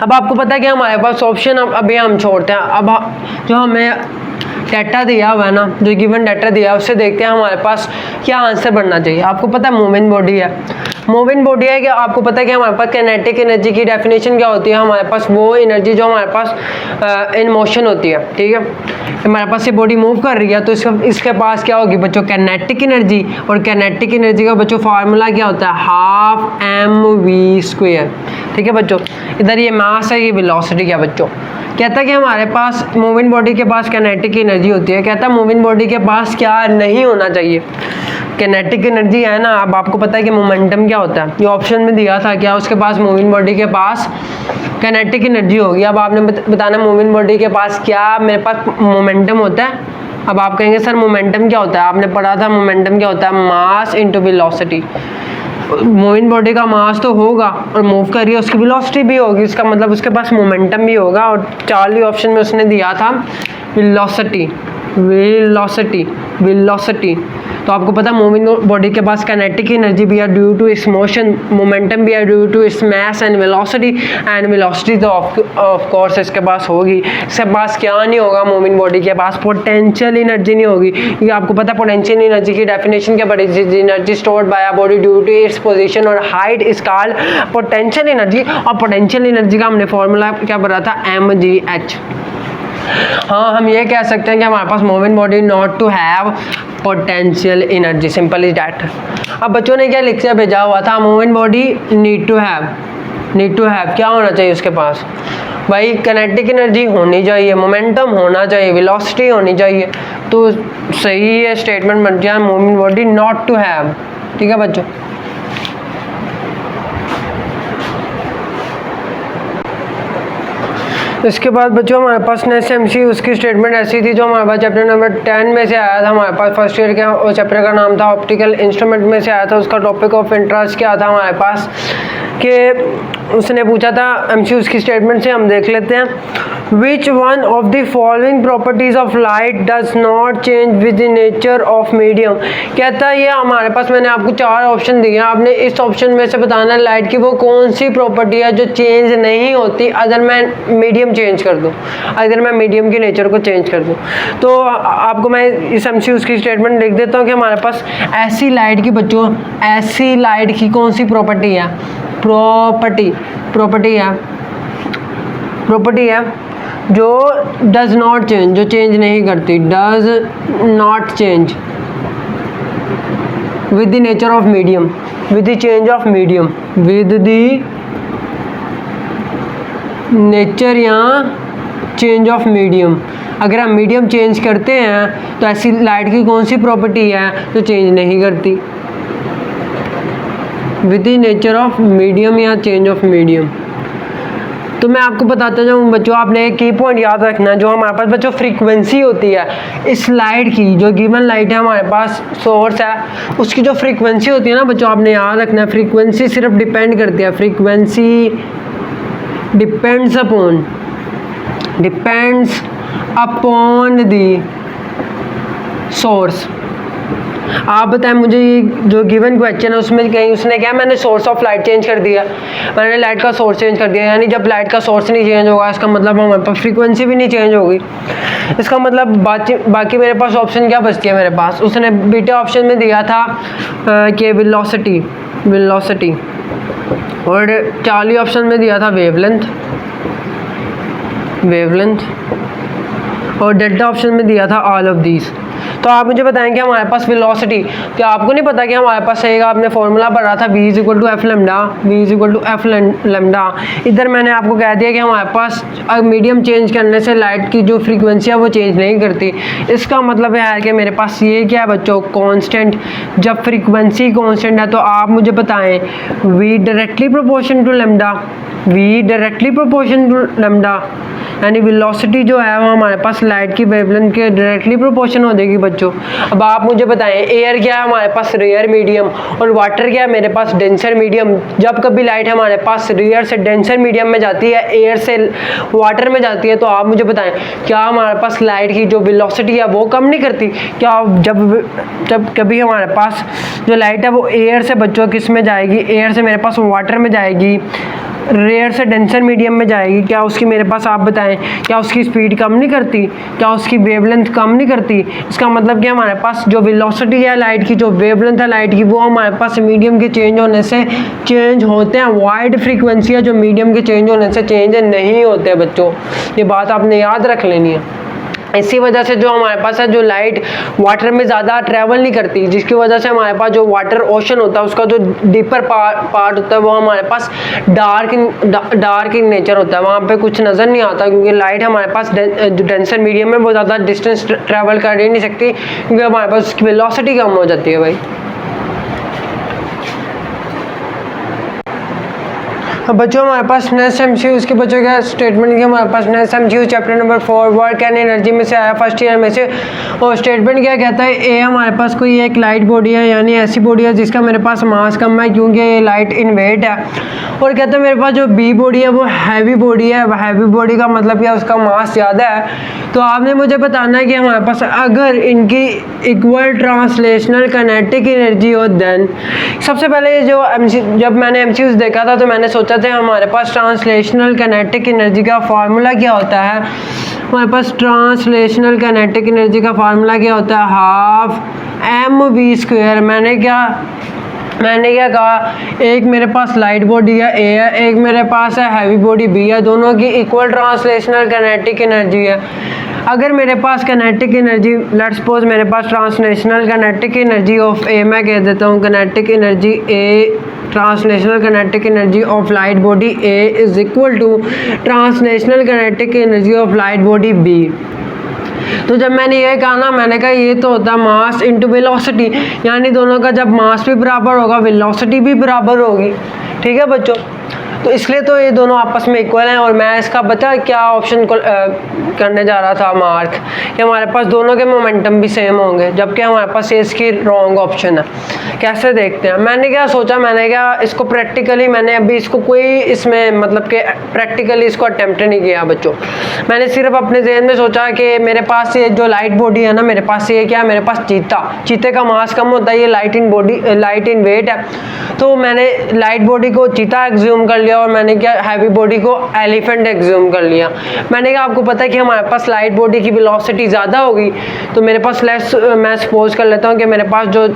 अब आपको पता है कि हमारे पास ऑप्शन अभी हम छोड़ते हैं। अब जो हमें डाटा दिया हुआ है ना, जो गिवन डाटा दिया है उससे देखते हैं हमारे पास क्या आंसर बनना चाहिए। आपको पता है मूविंग बॉडी है, मूविंग बॉडी है कि आपको पता है कि हमारे पास काइनेटिक एनर्जी की डेफिनेशन क्या होती है, हमारे पास वो एनर्जी जो हमारे पास इन मोशन होती है, ठीक है। हमारे पास ये बॉडी मूव कर रही है तो इसके पास क्या होगी बच्चों, काइनेटिक एनर्जी। और काइनेटिक एनर्जी का बच्चों फार्मूला क्या होता है, हाफ mv², ठीक है बच्चों। इधर ये मास है, ये वेलोसिटी क्या बच्चों। कहता है कि हमारे पास मूविंग बॉडी के पास काइनेटिक एनर्जी होती है, कहता है मूविंग बॉडी के पास क्या नहीं होना चाहिए, काइनेटिक एनर्जी है ना। अब आपको पता है कि मोमेंटम क्या होता है, ये ऑप्शन में दिया था क्या, उसके पास मूविंग बॉडी के पास काइनेटिक एनर्जी होगी। अब आपने बताना मूविंग बॉडी के पास क्या मेरे पास मोमेंटम होता है। अब आप कहेंगे सर मोमेंटम क्या होता है, आपने पढ़ा था मोमेंटम क्या होता है, mass into velocity. Moving body का मास तो होगा और मूव कर रही है, उसकी वेलोसिटी भी होगी, इसका मतलब उसके पास मोमेंटम भी होगा। और चार्ली ऑप्शन में उसने दिया था वेलोसिटी, वेलोसिटी, वेलोसिटी। तो आपको पता है मूविंग बॉडी के पास काइनेटिक एनर्जी भी है due to its motion, momentum भी है due to its mass and velocity तो ऑफ कोर्स इसके पास होगी। इसके पास क्या नहीं होगा, मूविंग बॉडी के पास पोटेंशियल एनर्जी नहीं होगी, क्योंकि आपको पता है पोटेंशियल एनर्जी की डेफिनेशन क्या पड़ी, energy stored by a body due to its position और height is called potential energy. और पोटेंशियल एनर्जी का हमने फॉर्मूला क्या पढ़ा था, mgh। हाँ हम ये कह सकते हैं कि हमारे पास moving body not to have potential energy, simple is that. अब बच्चों ने क्या लिख के भेजा हुआ था, moving body need to have, need to have क्या होना चाहिए उसके पास, भाई काइनेटिक एनर्जी होनी चाहिए, मोमेंटम होना चाहिए, वेलोसिटी होनी चाहिए। तो सही है स्टेटमेंट बन गया moving body not to have, ठीक है बच्चों। इसके बाद बच्चों हमारे पास नेक्स्ट एमसी उसकी स्टेटमेंट ऐसी थी जो हमारे पास चैप्टर नंबर 10 में से आया था। हमारे पास फर्स्ट ईयर के और चैप्टर का नाम था ऑप्टिकल इंस्ट्रूमेंट में से आया था। उसका टॉपिक ऑफ इंटरेस्ट क्या था हमारे पास, कि उसने पूछा था एमसी उसकी स्टेटमेंट से हम देख लेते हैं। Which one of the following properties of light does not change with the nature of medium. कहता है ये हमारे पास मैंने आपको 4 ऑप्शन दिए हैं, आपने इस ऑप्शन में से बताना है लाइट की वो कौन सी प्रॉपर्टी है जो चेंज नहीं होती अगर मैं मीडियम चेंज कर दूं, अगर मैं मीडियम के नेचर को चेंज कर दूं। तो आपको मैं इस एमसी उसकी स्टेटमेंट लिख देता हूँ कि हमारे पास ऐसी लाइट की बच्चों, ऐसी लाइट की कौन सी प्रॉपर्टी है, प्रॉपर्टी है जो डज नॉट चेंज, जो चेंज नहीं करती, does not change with the nature of medium, with the change of medium, with the nature या चेंज ऑफ मीडियम। अगर हम मीडियम चेंज करते हैं तो ऐसी लाइट की कौन सी प्रॉपर्टी है जो चेंज नहीं करती, with the nature of medium या चेंज ऑफ मीडियम। तो मैं आपको बताता जाऊँ बच्चों, आपने एक की पॉइंट याद रखना, जो हमारे पास बच्चों फ्रीक्वेंसी होती है इस लाइट की, जो गिवन लाइट है हमारे पास सोर्स है, उसकी जो फ्रीक्वेंसी होती है ना बच्चों, आपने याद रखना है फ्रीक्वेंसी सिर्फ डिपेंड करती है, frequency depends upon the source. आप बताएं मुझे ये जो गिवन क्वेश्चन है उसमें कहीं उसने क्या, मैंने सोर्स ऑफ लाइट चेंज कर दिया, मैंने लाइट का सोर्स चेंज कर दिया, यानी जब लाइट का सोर्स नहीं चेंज होगा इसका मतलब हमारे पास फ्रीक्वेंसी भी नहीं चेंज होगी। इसका मतलब बाकी मेरे पास ऑप्शन क्या बचती है मेरे पास, उसने बीटा ऑप्शन में दिया था कि वेलोसिटी, और चार्ली ऑप्शन में दिया था वेवलेंथ, और डेल्टा ऑप्शन में दिया था ऑल ऑफ दीज। तो आप मुझे बताएंगे हमारे पास वेलोसिटी, क्या आपको नहीं पता कि हमारे पास रहेगा, आपने फॉर्मूला पढ़ा था v = f लैम्डा। इधर मैंने आपको कह दिया कि हमारे पास मीडियम चेंज करने से लाइट की जो फ्रीक्वेंसी है वो चेंज नहीं करती। इसका मतलब है कि मेरे पास ये क्या है बच्चों, कांस्टेंट। जब फ्रीक्वेंसी कांस्टेंट है तो आप मुझे बताएं v directly proportional to lambda, v directly proportion to lambda, यानी वेलोसिटी जो है वो हमारे पास लाइट की वेवलेंथ के डायरेक्टली प्रोपोर्शन हो जाएगी बच्चों। अब आप मुझे बताएं, एयर क्या है हमारे पास? Rare medium. और वाटर क्या है मेरे पास? Denser medium. जब कभी लाइट हमारे पास रेयर से डेंसर मीडियम में जाती है, एयर से वाटर में जाती है, तो आप मुझे बताएं क्या हमारे पास लाइट की जो वेलोसिटी है वो कम नहीं करती क्या? जब कभी हमारे पास जो लाइट है वो एयर से बच्चों किस में जाएगी? एयर से मेरे पास वाटर में जाएगी, रेयर से डेंसर मीडियम में जाएगी, क्या उसकी मेरे पास आप बताएं क्या उसकी स्पीड कम नहीं करती? क्या उसकी वेवलेंथ कम नहीं करती? इसका मतलब कि हमारे पास जो वेलोसिटी है लाइट की, जो वेवलेंथ है लाइट की, वो हमारे पास मीडियम के चेंज होने से चेंज होते हैं। वाइड फ्रीक्वेंसी है जो मीडियम के चेंज होने से चेंज नहीं होते बच्चों, ये बात आपने याद रख लेनी है। इसी वजह से जो हमारे पास है जो लाइट वाटर में ज़्यादा ट्रैवल नहीं करती, जिसकी वजह से हमारे पास जो वाटर ओशन होता है उसका जो डीपर पार्ट होता है वो हमारे पास डार्क इन नेचर होता है, वहाँ पे कुछ नज़र नहीं आता, क्योंकि लाइट हमारे पास जो डेंसर मीडियम में वो ज़्यादा डिस्टेंस ट्रैवल कर ही नहीं सकती, क्योंकि हमारे पास उसकी वेलोसिटी कम हो जाती है भाई। अब बच्चों हमारे पास नेक्स्ट एमसीक्यू, उसके बच्चों का स्टेटमेंट की हमारे पास next MCQ chapter number 4 work and energy में से आया फर्स्ट ईयर में से। और स्टेटमेंट क्या कहता है? ए हमारे पास कोई एक लाइट बॉडी है, यानी ऐसी बॉडी है जिसका मेरे पास मास कम है क्योंकि ये लाइट इन वेट है। और कहता है मेरे पास जो बी बॉडी है वो हैवी बॉडी है। हैवी बॉडी का मतलब क्या? उसका मास ज़्यादा है। तो आपने मुझे बताना है कि हमारे पास अगर इनकी इक्वल ट्रांसलेशनल काइनेटिक एनर्जी हो, देन सबसे पहले जो जब मैंने एमसीक्यूज देखा था तो मैंने सोचा था हमारे पास ट्रांसलेशनल काइनेटिक एनर्जी का फार्मूला क्या होता है? हमारे पास ट्रांसलेशनल काइनेटिक एनर्जी का फार्मूला क्या होता है? Half M V square. मैंने क्या कहा? एक मेरे पास लाइट बॉडी है ए है, एक मेरे पास है हैवी बॉडी बी है, दोनों की इक्वल ट्रांसलेशनल काइनेटिक एनर्जी है। अगर मेरे पास काइनेटिक एनर्जी, लेट्स सपोज मेरे पास translational kinetic energy of A, मैं कह देता हूँ kinetic energy A, translational kinetic energy of light body A is equal to translational kinetic energy of light body B. तो जब मैंने ये कहा ना, मैंने कहा ये तो होता है मास इनटू वेलोसिटी, यानी दोनों का जब मास भी बराबर होगा वेलोसिटी भी बराबर होगी। ठीक है बच्चों, तो इसलिए तो ये दोनों आपस में इक्वल हैं। और मैं इसका बता क्या ऑप्शन को करने जा रहा था मार्क, कि हमारे पास दोनों के मोमेंटम भी सेम होंगे, जबकि हमारे पास ये इसकी रॉन्ग ऑप्शन है। कैसे देखते हैं? मैंने क्या सोचा, मैंने क्या इसको प्रैक्टिकली, मैंने अभी इसको कोई इसमें मतलब कि प्रैक्टिकली इसको अटेम्प्ट नहीं किया बच्चों। मैंने सिर्फ अपने जहन में सोचा कि मेरे पास ये जो लाइट बॉडी है ना, मेरे पास ये क्या है? मेरे पास चीते का मास कम होता है, ये लाइट इन वेट है। तो मैंने लाइट बॉडी को चीता एग्ज्यूम कर लिया और मैंने क्या हैवी बॉडी को एलिफेंट एग्ज्यूम कर लिया। मैंने कहा आपको पता है कि हमारे पास लाइट बॉडी की वेलोसिटी ज़्यादा होगी, तो मेरे पास लेस, मैं सपोज कर लेता हूँ कि मेरे पास जो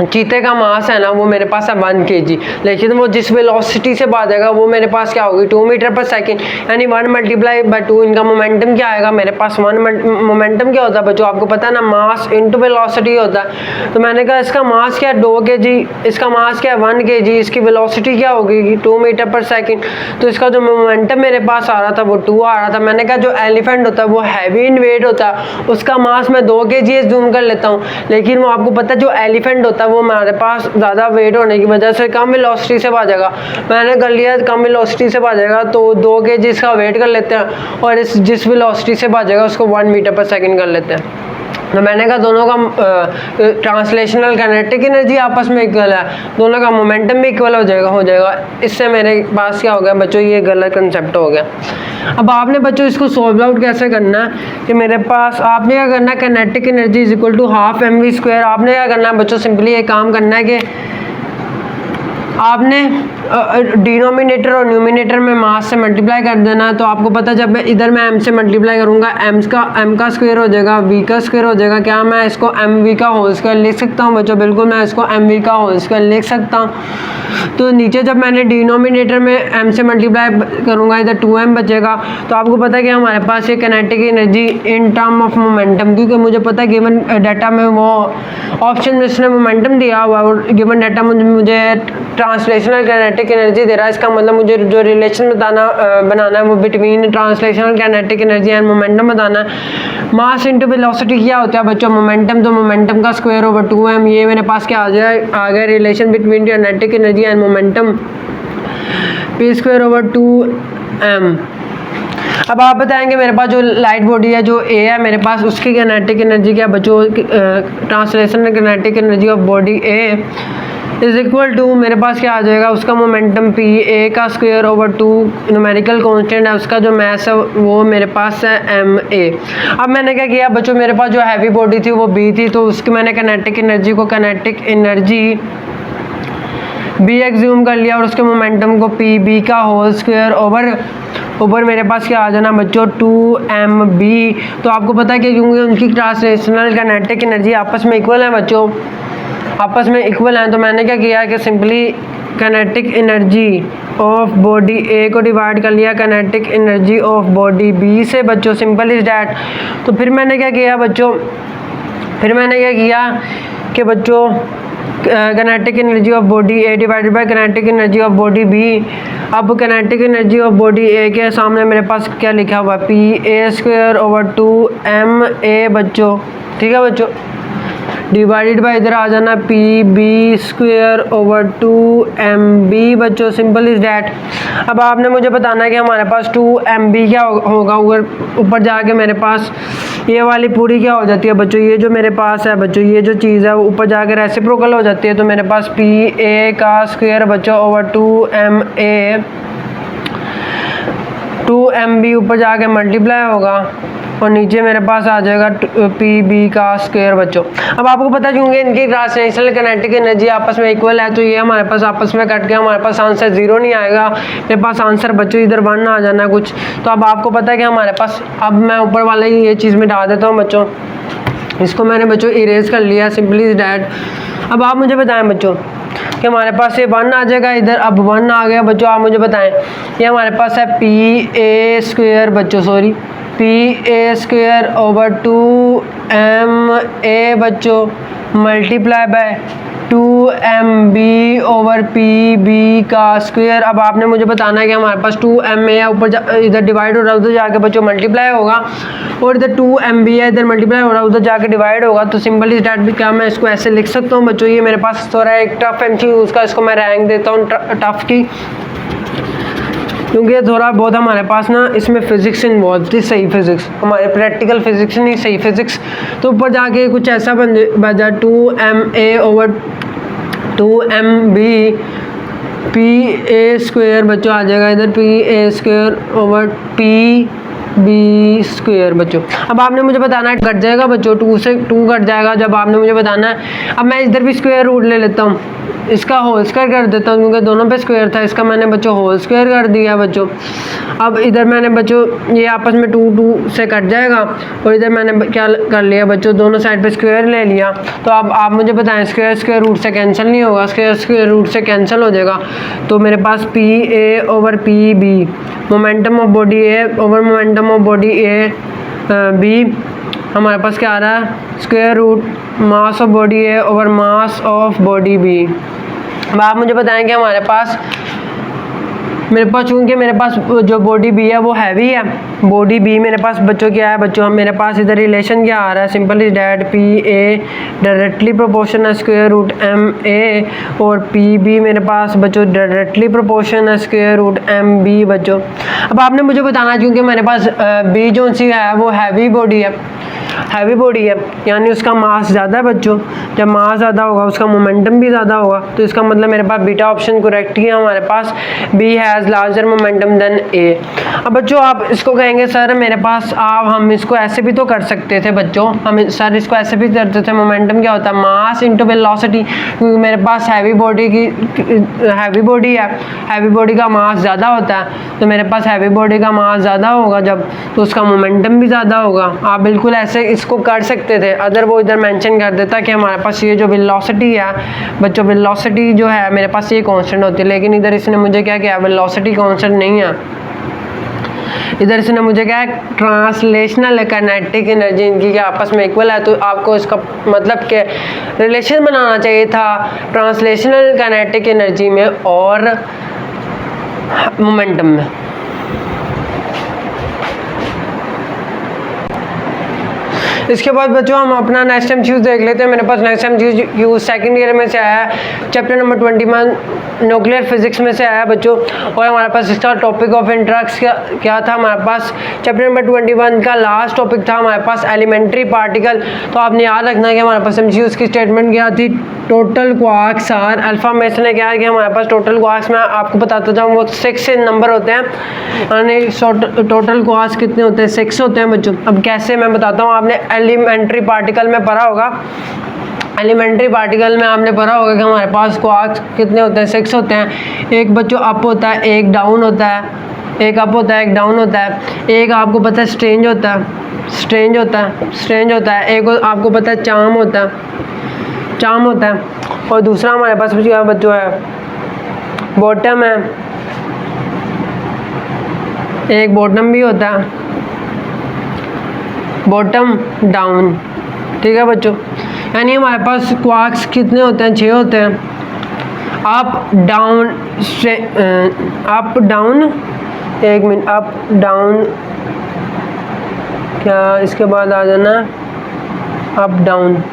चीते का मास है ना वो मेरे पास है 1 kg, लेकिन वो जिस वेलोसिटी से भागेगा वो मेरे पास क्या होगी? 2 मीटर पर सेकेंड, यानी 1 मल्टीप्लाई बाय 2। इनका मोमेंटम क्या आएगा? मेरे पास मोमेंटम क्या होता है बच्चों? आपको पता है ना, मास इनटू वेलोसिटी होता है। तो मैंने कहा इसका मास क्या है? 2 kg, इसका मास क्या है? 1 kg, इसकी वेलोसिटी क्या होगी? 2 मीटर पर सेकेंड। तो इसका जो मोमेंटम मेरे पास आ रहा था वो 2 आ रहा था। मैंने कहा जो एलिफेंट होता है वो हैवी इन वेट होता है, उसका मास मैं 2 kg एज्यूम कर लेता हूँ, लेकिन वो आपको पता है जो एलिफेंट होता है वो हमारे पास ज़्यादा वेट होने की वजह से कम वेलोसिटी से भागेगा। मैंने कर लिया कम वेलोसिटी से भागेगा, तो 2 kg इसका वेट कर लेते हैं और जिस वेलोसिटी से भागेगा उसको 1 मीटर पर सेकेंड कर लेते हैं। तो मैंने कहा दोनों का ट्रांसलेशनल काइनेटिक एनर्जी आपस में इक्वल है, दोनों का मोमेंटम भी इक्वल हो जाएगा। इससे मेरे पास क्या हो गया बच्चों? ये गलत कंसेप्ट हो गया। अब आपने बच्चों इसको सॉल्व आउट कैसे करना है कि मेरे पास आपने क्या करना है? Kinetic energy is equal to half M V square. आपने क्या करना है बच्चों? सिंपली ये काम करना है कि आपने डिनोमिनेटर और न्यूमिनेटर में मास से मल्टीप्लाई कर देना है। तो आपको पता जब मैं इधर मैं m से मल्टीप्लाई करूँगा m का स्क्वायर हो जाएगा, v का स्क्वायर हो जाएगा। क्या मैं इसको mv का होल स्क्वायर लिख सकता हूँ बच्चों? बिल्कुल, मैं इसको mv का होल स्क्वायर लिख सकता हूँ। तो नीचे जब मैंने डिनोमिनेटर में m से मल्टीप्लाई करूँगा, इधर 2m बचेगा। तो आपको पता है कि हमारे पास ये kinetic energy in term of momentum, क्योंकि मुझे पता है गिवन डाटा में वो ऑप्शन में इसने मोमेंटम दिया हुआ और गिवन डाटा मुझे ट्रांसलेशनल काइनेटिक एनर्जी दे रहा है। इसका मतलब मुझे जो रिलेशन बनाना है वो between translational kinetic energy and momentum बताना है। मास इनटू वेलोसिटी क्या होता है बच्चों? मोमेंटम। तो मोमेंटम का स्क्वायर ओवर 2m, ये मेरे पास क्या आ गया relation between kinetic energy and momentum. P square over 2m। अब आप बताएंगे मेरे पास जो लाइट बॉडी है जो ए है मेरे पास, उसकी काइनेटिक एनर्जी क्या बच्चों, translational kinetic energy of body A is equal to मेरे पास क्या आ जाएगा, उसका मोमेंटम पी ए का स्क्वायर ओवर 2 न्यूमेरिकल कांस्टेंट है, उसका जो मास है वो मेरे पास है एम ए। अब मैंने क्या किया बच्चों, मेरे पास जो हैवी बॉडी थी वो बी थी, तो उसकी मैंने काइनेटिक एनर्जी बी एग्ज्यूम कर लिया और उसके मोमेंटम को पी बी का होल स्क्वायर ओवर ऊपर मेरे पास क्या आ जाना बच्चों 2mb। तो आपको पता है कि क्योंकि उनकी ट्रांसलेशनल काइनेटिक एनर्जी आपस में इक्वल है बच्चों, आपस में इक्वल हैं, तो मैंने क्या किया कि simply kinetic energy of body A को डिवाइड कर लिया kinetic energy of body B से बच्चों, सिंपल इज डैट। तो फिर मैंने क्या किया बच्चों, कि बच्चों kinetic energy of body A divided by kinetic energy of body B. अब kinetic energy of body A के सामने मेरे पास क्या लिखा हुआ है, P A square over 2ma बच्चों, ठीक है बच्चों, डिवाइडेड बाय इधर आ जाना P B square over 2mb बच्चों, सिंपल इज डैट। अब आपने मुझे बताना है कि हमारे पास 2mb क्या होगा, ऊपर जाके मेरे पास ये वाली पूरी क्या हो जाती है बच्चों, ये जो मेरे पास है बच्चों, ये जो चीज़ है ऊपर जाकर रेसिप्रोकल हो जाती है, तो मेरे पास पी ए का स्क्वायर बच्चों ओवर 2mb ऊपर जाके मल्टीप्लाई होगा और नीचे मेरे पास आ जाएगा पी बी का स्क्वायर बच्चों। अब आपको पता क्योंकि इनकी ट्रांसलेशनल काइनेटिक एनर्जी आपस में इक्वल है, तो ये हमारे पास आपस में कट गया, हमारे पास आंसर 0 नहीं आएगा, मेरे पास आंसर बच्चों इधर 1 आ जाना है कुछ। तो अब आपको पता है कि हमारे पास, अब मैं ऊपर वाला ही ये चीज़ मिटा देता हूँ बच्चों, इसको मैंने बच्चों इरेज कर लिया, सिंपली इज डैट। अब आप मुझे बताएं बच्चों कि हमारे पास ये 1 आ जाएगा इधर, अब 1 आ गया बच्चों, आप मुझे बताएं ये हमारे पास है पी ए स्क्वायर बच्चों, sorry P A square over 2ma बच्चों multiply by 2mb over P B का स्क्वायर। अब आपने मुझे बताना है कि हमारे पास 2ma है, ऊपर इधर डिवाइड हो रहा है, उधर जाके बच्चों मल्टीप्लाई होगा, और इधर 2mb है, इधर मल्टीप्लाई हो रहा है, उधर जाके डिवाइड होगा। तो सिंपल इज डैट भी क्या मैं इसको ऐसे लिख सकता हूँ बच्चों, ये मेरे पास थोड़ा एक टफ MCQ उसका, इसको मैं रैंक देता हूँ टफ की, क्योंकि थोड़ा बहुत हमारे पास ना इसमें फिजिक्स इन्वॉल्व थी, सही फिजिक्स, हमारे प्रैक्टिकल फिजिक्स नहीं सही फिजिक्स। तो ऊपर जाके कुछ ऐसा बन जाए 2ma over 2mb P A square बच्चों आ जाएगा इधर, P A square over P B square बच्चों। अब आपने मुझे बताना है, कट जाएगा बच्चों, 2 से 2 कट जाएगा, जब आपने मुझे बताना है। अब मैं इधर भी स्क्वायर रूट ले लेता हूँ, इसका होल स्क्वायर कर देता हूँ, क्योंकि दोनों पे स्क्वायर था, इसका मैंने बच्चों होल स्क्वायर कर दिया बच्चों। अब इधर मैंने बच्चों ये आपस में 2 से कट जाएगा, और इधर मैंने क्या कर लिया बच्चों, दोनों साइड पे स्क्वायर ले लिया। तो अब आप मुझे बताएं स्क्वायर रूट से कैंसिल नहीं होगा, स्क्वायर रूट से कैंसिल हो जाएगा, तो मेरे पास P A over P B momentum of body A over momentum of body A B, हमारे पास क्या आ रहा है, square root mass of body A over mass of body B. अब आप मुझे बताएं कि हमारे पास, चूँकि मेरे पास जो बॉडी बी है वो हैवी है, बॉडी बी मेरे पास बच्चों क्या है बच्चों, मेरे पास इधर रिलेशन क्या आ रहा है, simple is that P A directly proportion है स्क्वायर रूट एम ए, और पी बी मेरे पास बच्चों डायरेक्टली प्रोपोर्शन है स्क्वायर रूट एम बी बच्चों। अब आपने मुझे बताना, क्योंकि मेरे पास बी जो सी है वो हैवी बॉडी है, यानी उसका मास ज़्यादा है बच्चों, जब मास ज़्यादा होगा उसका मोमेंटम भी ज़्यादा होगा, तो इसका मतलब मेरे पास बीटा ऑप्शन करेक्ट ही है, हमारे पास B has larger momentum than A. अब बच्चों आप इसको कहेंगे सर मेरे पास, हम इसको ऐसे भी तो कर सकते थे बच्चों, हम सर इसको ऐसे भी करते थे, मोमेंटम क्या होता है मास इंटू वेलोसिटी, क्योंकि मेरे पास हैवी बॉडी है, हैवी बॉडी का मास ज़्यादा होता है, तो मेरे पास हैवी बॉडी का मास ज़्यादा होगा जब, तो उसका मोमेंटम भी ज़्यादा होगा। आप बिल्कुल ऐसे इसको कर सकते थे, अदर वो इधर मेंशन कर देता कि हमारे पास ये जो वेलोसिटी है बच्चों, वेलोसिटी जो है मेरे पास ये कांस्टेंट होती है, लेकिन इधर इसने मुझे क्या किया, वेलोसिटी कांस्टेंट नहीं है, इधर इसने मुझे क्या है, ट्रांसलेशनल काइनेटिक एनर्जी इनकी क्या आपस में इक्वल है, तो आपको इसका मतलब कि रिलेशन बनाना चाहिए था ट्रांसलेशनल काइनेटिक एनर्जी में और मोमेंटम में। इसके बाद बच्चों हम अपना नेक्स्ट एमसीक्यू देख लेते हैं। मेरे पास नेक्स्ट एमसीक्यू सेकंड ईयर में से आया है, चैप्टर नंबर 21 न्यूक्लियर फिजिक्स में से आया है बच्चों। और हमारे पास इसका टॉपिक ऑफ इंटरेस्ट क्या था, हमारे पास चैप्टर नंबर 21 का लास्ट टॉपिक था हमारे पास एलिमेंट्री पार्टिकल। तो आपने याद रखना है कि हमारे पास एमसीक्यूज की स्टेटमेंट क्या थी, टोटल क्वार्क्स आर अल्फा में से क्या है कि हमारे पास टोटल क्वार्क्स में आपको बताता जाऊँ वो 6 नंबर होते हैं, यानी टोटल क्वार्क्स कितने होते हैं, 6 होते हैं बच्चों। अब कैसे मैं बताता हूँ, आपने एलिमेंट्री पार्टिकल में पढ़ा होगा, एलिमेंट्री पार्टिकल में आपने पढ़ा होगा कि हमारे पास क्वार्क्स कितने होते हैं, 6 होते हैं। एक बच्चों अप होता है, एक डाउन होता है, एक अप होता है, एक डाउन होता है। एक आपको पता है स्ट्रेंज होता है, स्ट्रेंज होता है, स्ट्रेंज होता है। एक आपको पता है चार्म होता है, चार्म होता है। और दूसरा हमारे पास बच्चों है बॉटम है, एक बॉटम भी होता है, बॉटम डाउन। ठीक है बच्चों, यानी हमारे पास क्वार्क्स कितने होते हैं, 6 होते हैं। अप डाउन अप डाउन, एक मिनट, अप डाउन, क्या इसके बाद आ जाना अप डाउन,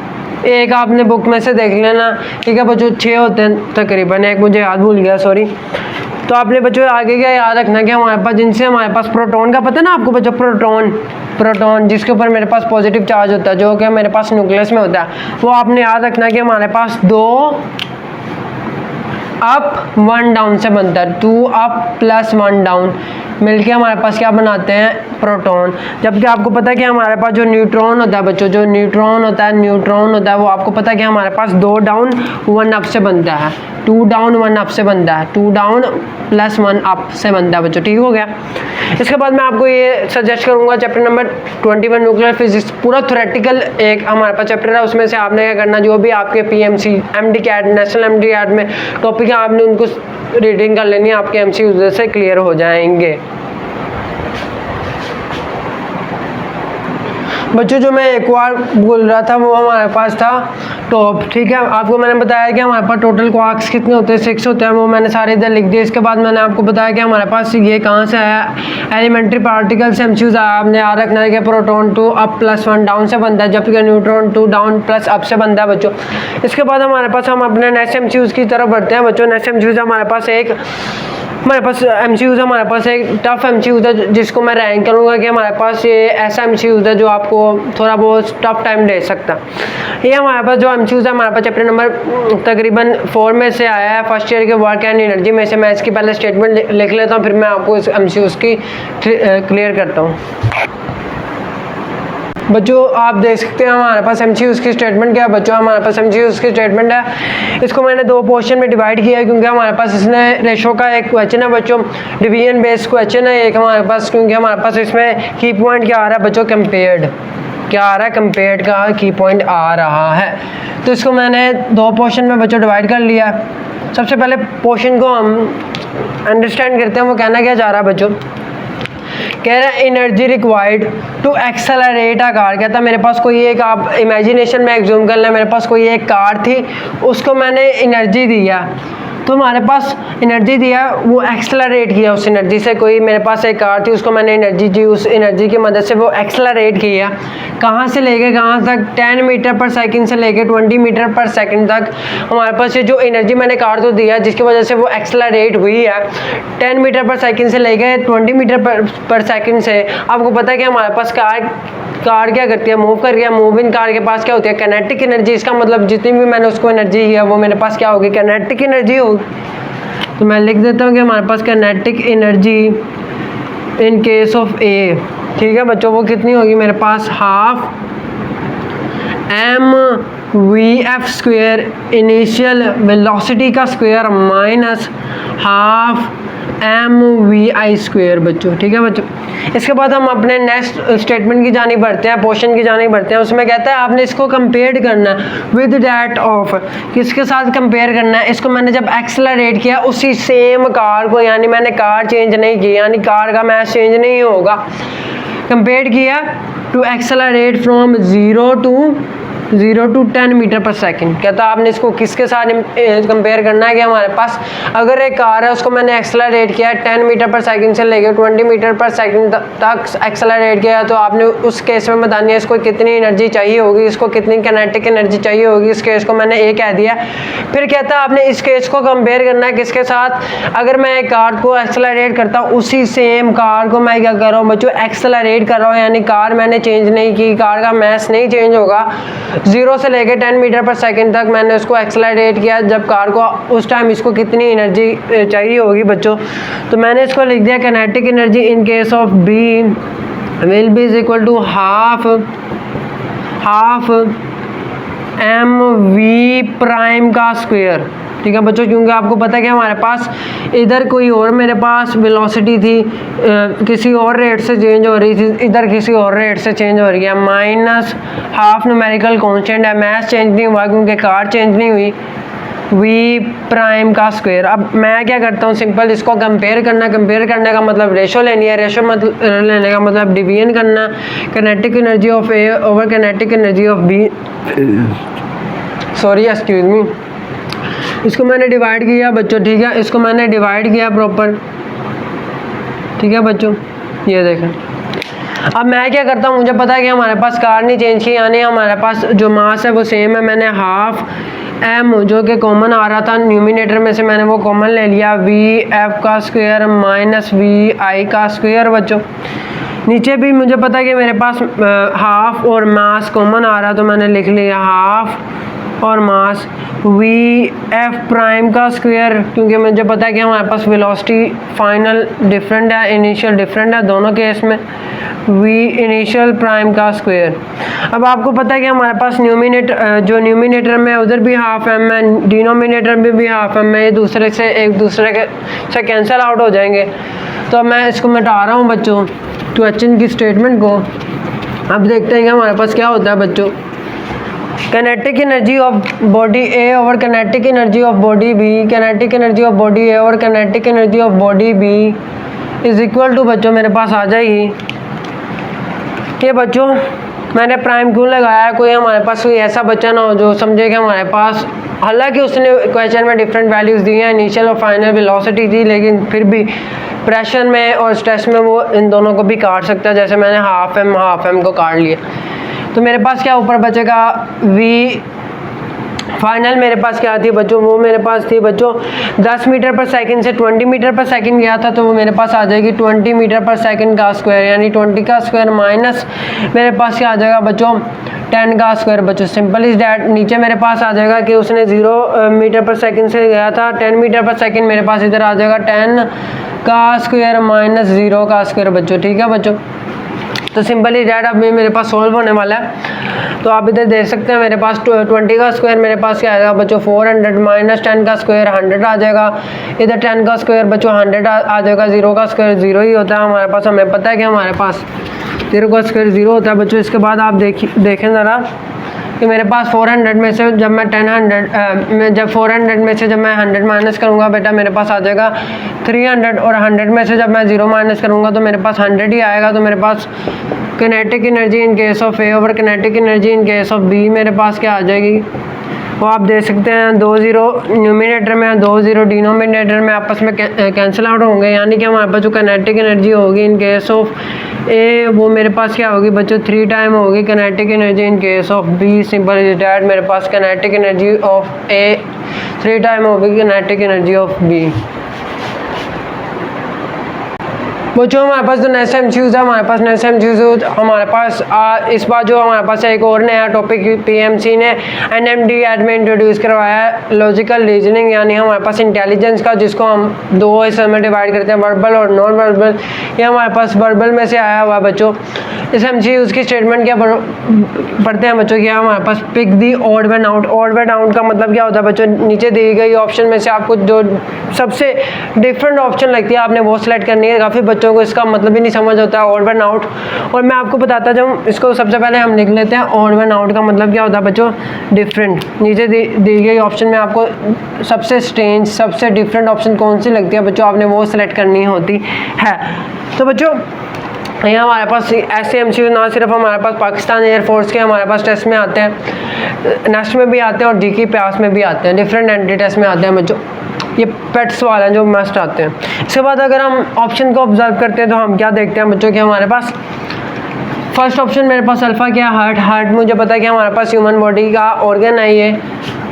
एक आपने बुक में से देख लेना। ठीक है बच्चों, 6 होते हैं तकरीबन, एक मुझे याद भूल गया, सॉरी। तो आपने बच्चों आगे क्या याद रखना कि हमारे पास जिनसे हमारे पास प्रोटॉन का पता है ना आपको बच्चों, प्रोटॉन, प्रोटॉन जिसके ऊपर मेरे पास पॉजिटिव चार्ज होता है, जो कि मेरे पास न्यूक्लियस में होता है, वो आपने याद रखना कि हमारे पास 2 अप 1 डाउन से बनता है, 2 अप प्लस 1 डाउन मिलके हमारे पास क्या बनाते हैं, प्रोटॉन। जबकि आपको पता है कि हमारे पास जो न्यूट्रॉन होता है बच्चों, जो न्यूट्रॉन होता है, न्यूट्रॉन होता है, वो आपको पता है कि हमारे पास 2 डाउन 1 अप से बनता है, 2 डाउन 1 अप से बनता है, 2 डाउन प्लस 1 अप से बनता है बच्चों। ठीक हो गया। इसके बाद मैं आपको ये सजेस्ट करूंगा चैप्टर नंबर 21 न्यूक्लियर फिजिक्स, पूरा थ्योरेटिकल एक हमारे पास चैप्टर है, उसमें से आपने क्या करना, जो भी आपके PMC MDCAT national MDCAT में टॉपिक है, आपने उनको रीडिंग कर लेनी है, आपके एमसी उधर से क्लियर हो जाएंगे बच्चों। जो मैं एक बार बोल रहा था वो हमारे पास था टॉप। ठीक है, आपको मैंने बताया कि हमारे पास टोटल क्वार्क्स कितने होते हैं, 6 होते हैं, वो मैंने सारे इधर लिख दिए। इसके बाद मैंने आपको बताया कि हमारे पास ये कहाँ से आया, एलिमेंट्री पार्टिकल से एमसीक्यूज आया। आपने याद रखना है कि प्रोटॉन 2 अप प्लस 1 डाउन से बनता है, जबकि न्यूट्रॉन 2 डाउन प्लस अप से बनता है बच्चों। इसके बाद हमारे पास हम अपने नेक्स्ट एमसीक्यूज की तरफ बढ़ते हैं बच्चों। नेक्स्ट एमसीक्यूज हमारे पास एमसीक्यूज हमारे पास एक टफ एमसीक्यूज है, जिसको मैं रैंक करूँगा कि हमारे पास ये ऐसा एमसीक्यूज है जो आपको थोड़ा बहुत टफ टाइम दे सकता है। ये हमारे पास जो एमसीक्यूज है हमारे पास चैप्टर नंबर तकरीबन 4 में से आया है, फर्स्ट ईयर के वर्क एंड एनर्जी में से। मैं इसकी पहले स्टेटमेंट लिख लेता हूँ, फिर मैं आपको इस एमसीक्यूज की क्लियर करता हूँ बच्चों। आप देख सकते हैं हमारे पास एमसीक्यूज की स्टेटमेंट क्या है बच्चों। हमारे पास एमसीक्यूज की स्टेटमेंट है, इसको मैंने 2 पोर्शन में डिवाइड किया है, क्योंकि हमारे पास इसने रेशो का एक क्वेश्चन है बच्चों, डिवीजन बेस्ड क्वेश्चन है एक हमारे पास, क्योंकि हमारे पास इसमें की पॉइंट क्या आ रहा है बच्चों, कंपेयर्ड, क्या आ रहा है, कंपेयर्ड का की पॉइंट आ रहा है। तो इसको मैंने 2 पोर्शन में बच्चों डिवाइड कर लिया। सबसे पहले पोर्शन को हम अंडरस्टैंड करते हैं, वो कहना क्या जा रहा है बच्चों, कह रहा है energy required to accelerate a car. कहता मेरे पास कोई एक, आप इमेजिनेशन में एग्जूम कर लें, मेरे पास कोई एक कार थी, उसको मैंने एनर्जी दिया, तो हमारे पास एनर्जी दिया, वो एक्सेलरेट किया उस एनर्जी से। कोई मेरे पास एक कार थी, उसको मैंने एनर्जी दी, उस एनर्जी की मदद से वो एक्सेलरेट किया, कहाँ से लेके कहाँ तक, 10 मीटर पर सेकंड से लेके 20 मीटर पर सेकंड तक। हमारे पास ये जो एनर्जी मैंने कार को दिया, जिसकी वजह से वो एक्सेलरेट हुई है 10 मीटर पर सेकंड से लेके 20 मीटर पर सेकंड से। आपको पता है कि हमारे पास कार क्या करती है, मूव कर गया। मूविंग कार के पास क्या होती है, काइनेटिक एनर्जी। इसका मतलब जितनी भी मैंने उसको एनर्जी दिया, वो मेरे पास क्या होगी, काइनेटिक एनर्जी होगी। तो मैं लिख देता हूँ कि हमारे पास kinetic energy in case of A, ठीक है बच्चों, वो कितनी होगी मेरे पास, हाफ mv/f² इनिशियल वेलोसिटी का स्क्वायर माइनस हाफ mvi² बच्चों। ठीक है बच्चों, इसके बाद हम अपने नेक्स्ट स्टेटमेंट की जानी बढ़ते हैं, पोर्शन की जानी बढ़ते हैं। उसमें कहता है आपने इसको कंपेयर करना है विद डैट ऑफ, किसके साथ कंपेयर करना है, इसको मैंने जब एक्सेलरेट किया उसी सेम कार को, यानी मैंने कार चेंज नहीं की, यानी कार का मैच चेंज नहीं होगा, कंपेयर किया to accelerate from 0 to 0 to 10 metre पर सेकंड। कहता है आपने इसको किसके साथ कंपेयर करना है कि हमारे पास अगर एक कार है उसको मैंने एक्सेलरेट किया है 10 मीटर पर सेकंड से लेकर 20 मीटर पर सेकंड तक एक्सेलरेट किया, तो आपने उस केस में बतानी है इसको कितनी एनर्जी चाहिए होगी, इसको कितनी काइनेटिक एनर्जी चाहिए होगी। इस केस को मैंने ए कह दिया। फिर कहता है आपने इस केस को कंपेयर करना है किसके साथ, अगर मैं एक कार को एक्सेलरेट करता हूँ उसी सेम कार को मैं क्या कर रहा हूँ बच्चों, एक्सेलरेट कर रहा हूँ, यानी कार मैंने चेंज नहीं की, कार का मैस नहीं चेंज होगा। 0 से लेकर 10 मीटर पर सेकंड तक मैंने उसको एक्सेलरेट किया, जब कार को उस टाइम इसको कितनी एनर्जी चाहिए होगी बच्चों, तो मैंने इसको लिख दिया kinetic energy in case of B will be is equal to half M V prime का स्क्वायर। ठीक है बच्चों, क्योंकि आपको पता है कि हमारे पास इधर कोई और मेरे पास वेलोसिटी थी किसी और रेट से चेंज हो रही थी, इधर किसी और रेट से चेंज हो रही है। माइनस हाफ न्यूमेरिकल कांस्टेंट है, मैथ चेंज नहीं हुआ क्योंकि कार चेंज नहीं हुई, वी प्राइम का स्क्वायर। अब मैं क्या करता हूँ, सिंपल इसको कंपेयर करने का मतलब रेशो लेनी है, रेशो लेने का मतलब डिवीजन करना, kinetic energy of A over kinetic energy of B, sorry excuse me, इसको मैंने डिवाइड किया बच्चों। ठीक है, इसको मैंने डिवाइड किया प्रॉपर। ठीक है बच्चों, ये देखें। अब मैं क्या करता हूँ, मुझे पता है कि हमारे पास कार नहीं चेंज की, यानी हमारे पास जो मास है वो सेम है। मैंने हाफ एम जो कि कॉमन आ रहा था न्यूमिनेटर में से, मैंने वो कॉमन ले लिया, वी एफ का स्क्वायर माइनस वी आई का स्क्वायर बच्चों। नीचे भी मुझे पता है कि मेरे पास हाफ और मास कॉमन आ रहा, तो मैंने लिख लिया हाफ और मास वी एफ प्राइम का स्क्वायर, क्योंकि मुझे पता है कि हमारे पास वेलोसिटी फाइनल डिफरेंट है, इनिशियल डिफरेंट है दोनों केस में, वी इनिशियल प्राइम का स्क्वायर। अब आपको पता है कि हमारे पास न्यूमिनेटर में उधर भी हाफ एम है, डिनोमिनेटर में भी हाफ एम है, ये एक दूसरे से कैंसिल आउट हो जाएंगे। तो अब मैं इसको मिटा रहा हूँ बच्चों क्वेश्चन की स्टेटमेंट को। अब देखते हैं कि हमारे पास क्या होता है बच्चों। Kinetic energy of body A over kinetic energy of body B, kinetic energy of body A over kinetic energy of body B is equal to बच्चों मेरे पास आ जाएगी ये बच्चों। मैंने प्राइम क्यों लगाया है, कोई हमारे पास कोई ऐसा बच्चा ना हो जो समझे कि हमारे पास, हालांकि उसने क्वेश्चन में डिफरेंट वैल्यूज़ दी हैं, इनिशियल और फाइनल वेलोसिटी थी, लेकिन फिर भी प्रेशर में और स्ट्रेस में वो इन दोनों को भी काट सकता है। जैसे मैंने हाफ एम को काट लिया, तो मेरे पास क्या ऊपर बचेगा, वी फाइनल मेरे पास क्या थी बच्चों, वो मेरे पास थी बच्चों 10 मीटर पर सेकंड से 20 मीटर पर सेकंड गया था, तो वो मेरे पास आ जाएगी 20 मीटर पर सेकंड का स्क्वायर, यानी 20 का स्क्वायर माइनस मेरे पास क्या आ जाएगा बच्चों 10 का स्क्वायर बच्चों। Simple is that. नीचे मेरे पास आ जाएगा कि उसने 0 मीटर पर सेकंड से गया था 10 मीटर पर सेकंड, मेरे पास इधर आ जाएगा 10 का स्क्वायर माइनस 0 का स्क्वायर बच्चों। ठीक है बच्चों, तो सिंपली डैट अब मेरे पास सॉल्व होने वाला है। तो आप इधर देख सकते हैं मेरे पास 20 का स्क्वायर मेरे पास क्या आएगा बच्चों 400 माइनस 10 का स्क्वायर 100 आ जाएगा। इधर 10 का स्क्वायर बच्चों 100 आ जाएगा, 0 का स्क्वायर 0 ही होता है हमारे पास। हमें पता है कि हमारे पास 0 का स्क्वायर 0 होता है बच्चों। इसके बाद आप देखें ज़रा कि मेरे पास 400 में से जब मैं 400 में से जब मैं 100 माइनस करूँगा बेटा मेरे पास आ जाएगा 300, और 100 में से जब मैं 0 माइनस करूँगा तो मेरे पास 100 ही आएगा। तो मेरे पास kinetic energy in case of A over kinetic energy in case of B मेरे पास क्या आ जाएगी, वो आप देख सकते हैं 2 0 न्यूमिनेटर में 2 0 डिनोमिनेटर में आपस में कैंसिल आउट होंगे, यानी कि हमारे पास जो काइनेटिक एनर्जी होगी इन केस ऑफ ए वो मेरे पास क्या होगी बच्चों 3 टाइम होगी kinetic energy in case of B. Simple is that मेरे पास kinetic energy of A 3 time होगी काइनेटिक एनर्जी ऑफ बी। बच्चों हमारे पास जो नेक्स्ट एमसीक्यूज है हमारे पास इस बार जो हमारे पास एक और नया टॉपिक पीएमसी ने एनएमडी एड में इंट्रोड्यूस करवाया है, लॉजिकल रीजनिंग, यानी हमारे पास इंटेलिजेंस का, जिसको हम 2 हिस्से में डिवाइड करते हैं, वर्बल और नॉन वर्बल। ये हमारे पास वर्बल में से आया हुआ है बच्चों। इस एमसीक्यूज की स्टेटमेंट क्या पढ़ते हैं बच्चों, क्या हमारे पास pick the odd one out. Odd one out का मतलब क्या होता है बच्चों, नीचे दी गई ऑप्शन में से आपको जो सबसे डिफरेंट ऑप्शन लगती है आपने वो सिलेक्ट करनी है। काफ़ी बच्चों को इसका मतलब ही नहीं समझ होता है ऑड वन आउट, और मैं आपको बताता जाऊँ इसको। सबसे पहले हम लिख लेते हैं ऑड वन आउट का मतलब क्या होता है बच्चों, डिफरेंट। नीचे दी गई ऑप्शन में आपको सबसे स्ट्रेंज सबसे डिफरेंट ऑप्शन कौन सी लगती है बच्चों, आपने वो सिलेक्ट करनी होती है। तो बच्चों ये हमारे पास ऐसे MCQ ना सिर्फ हमारे पास पाकिस्तान एयरफोर्स के हमारे पास टेस्ट में आते हैं, नेक्स्ट में भी आते हैं और GK प्यास में भी आते हैं, डिफरेंट एंट्री टेस्ट में आते हैं बच्चों। ये पेट्स वाले हैं जो मस्ट आते हैं। इसके बाद अगर हम ऑप्शन को ऑब्जर्व करते हैं तो हम क्या देखते हैं बच्चों कि हमारे पास फर्स्ट ऑप्शन मेरे पास अल्फ़ा क्या हार्ट, हार्ट मुझे पता है कि हमारे पास ह्यूमन बॉडी का ऑर्गन है ये,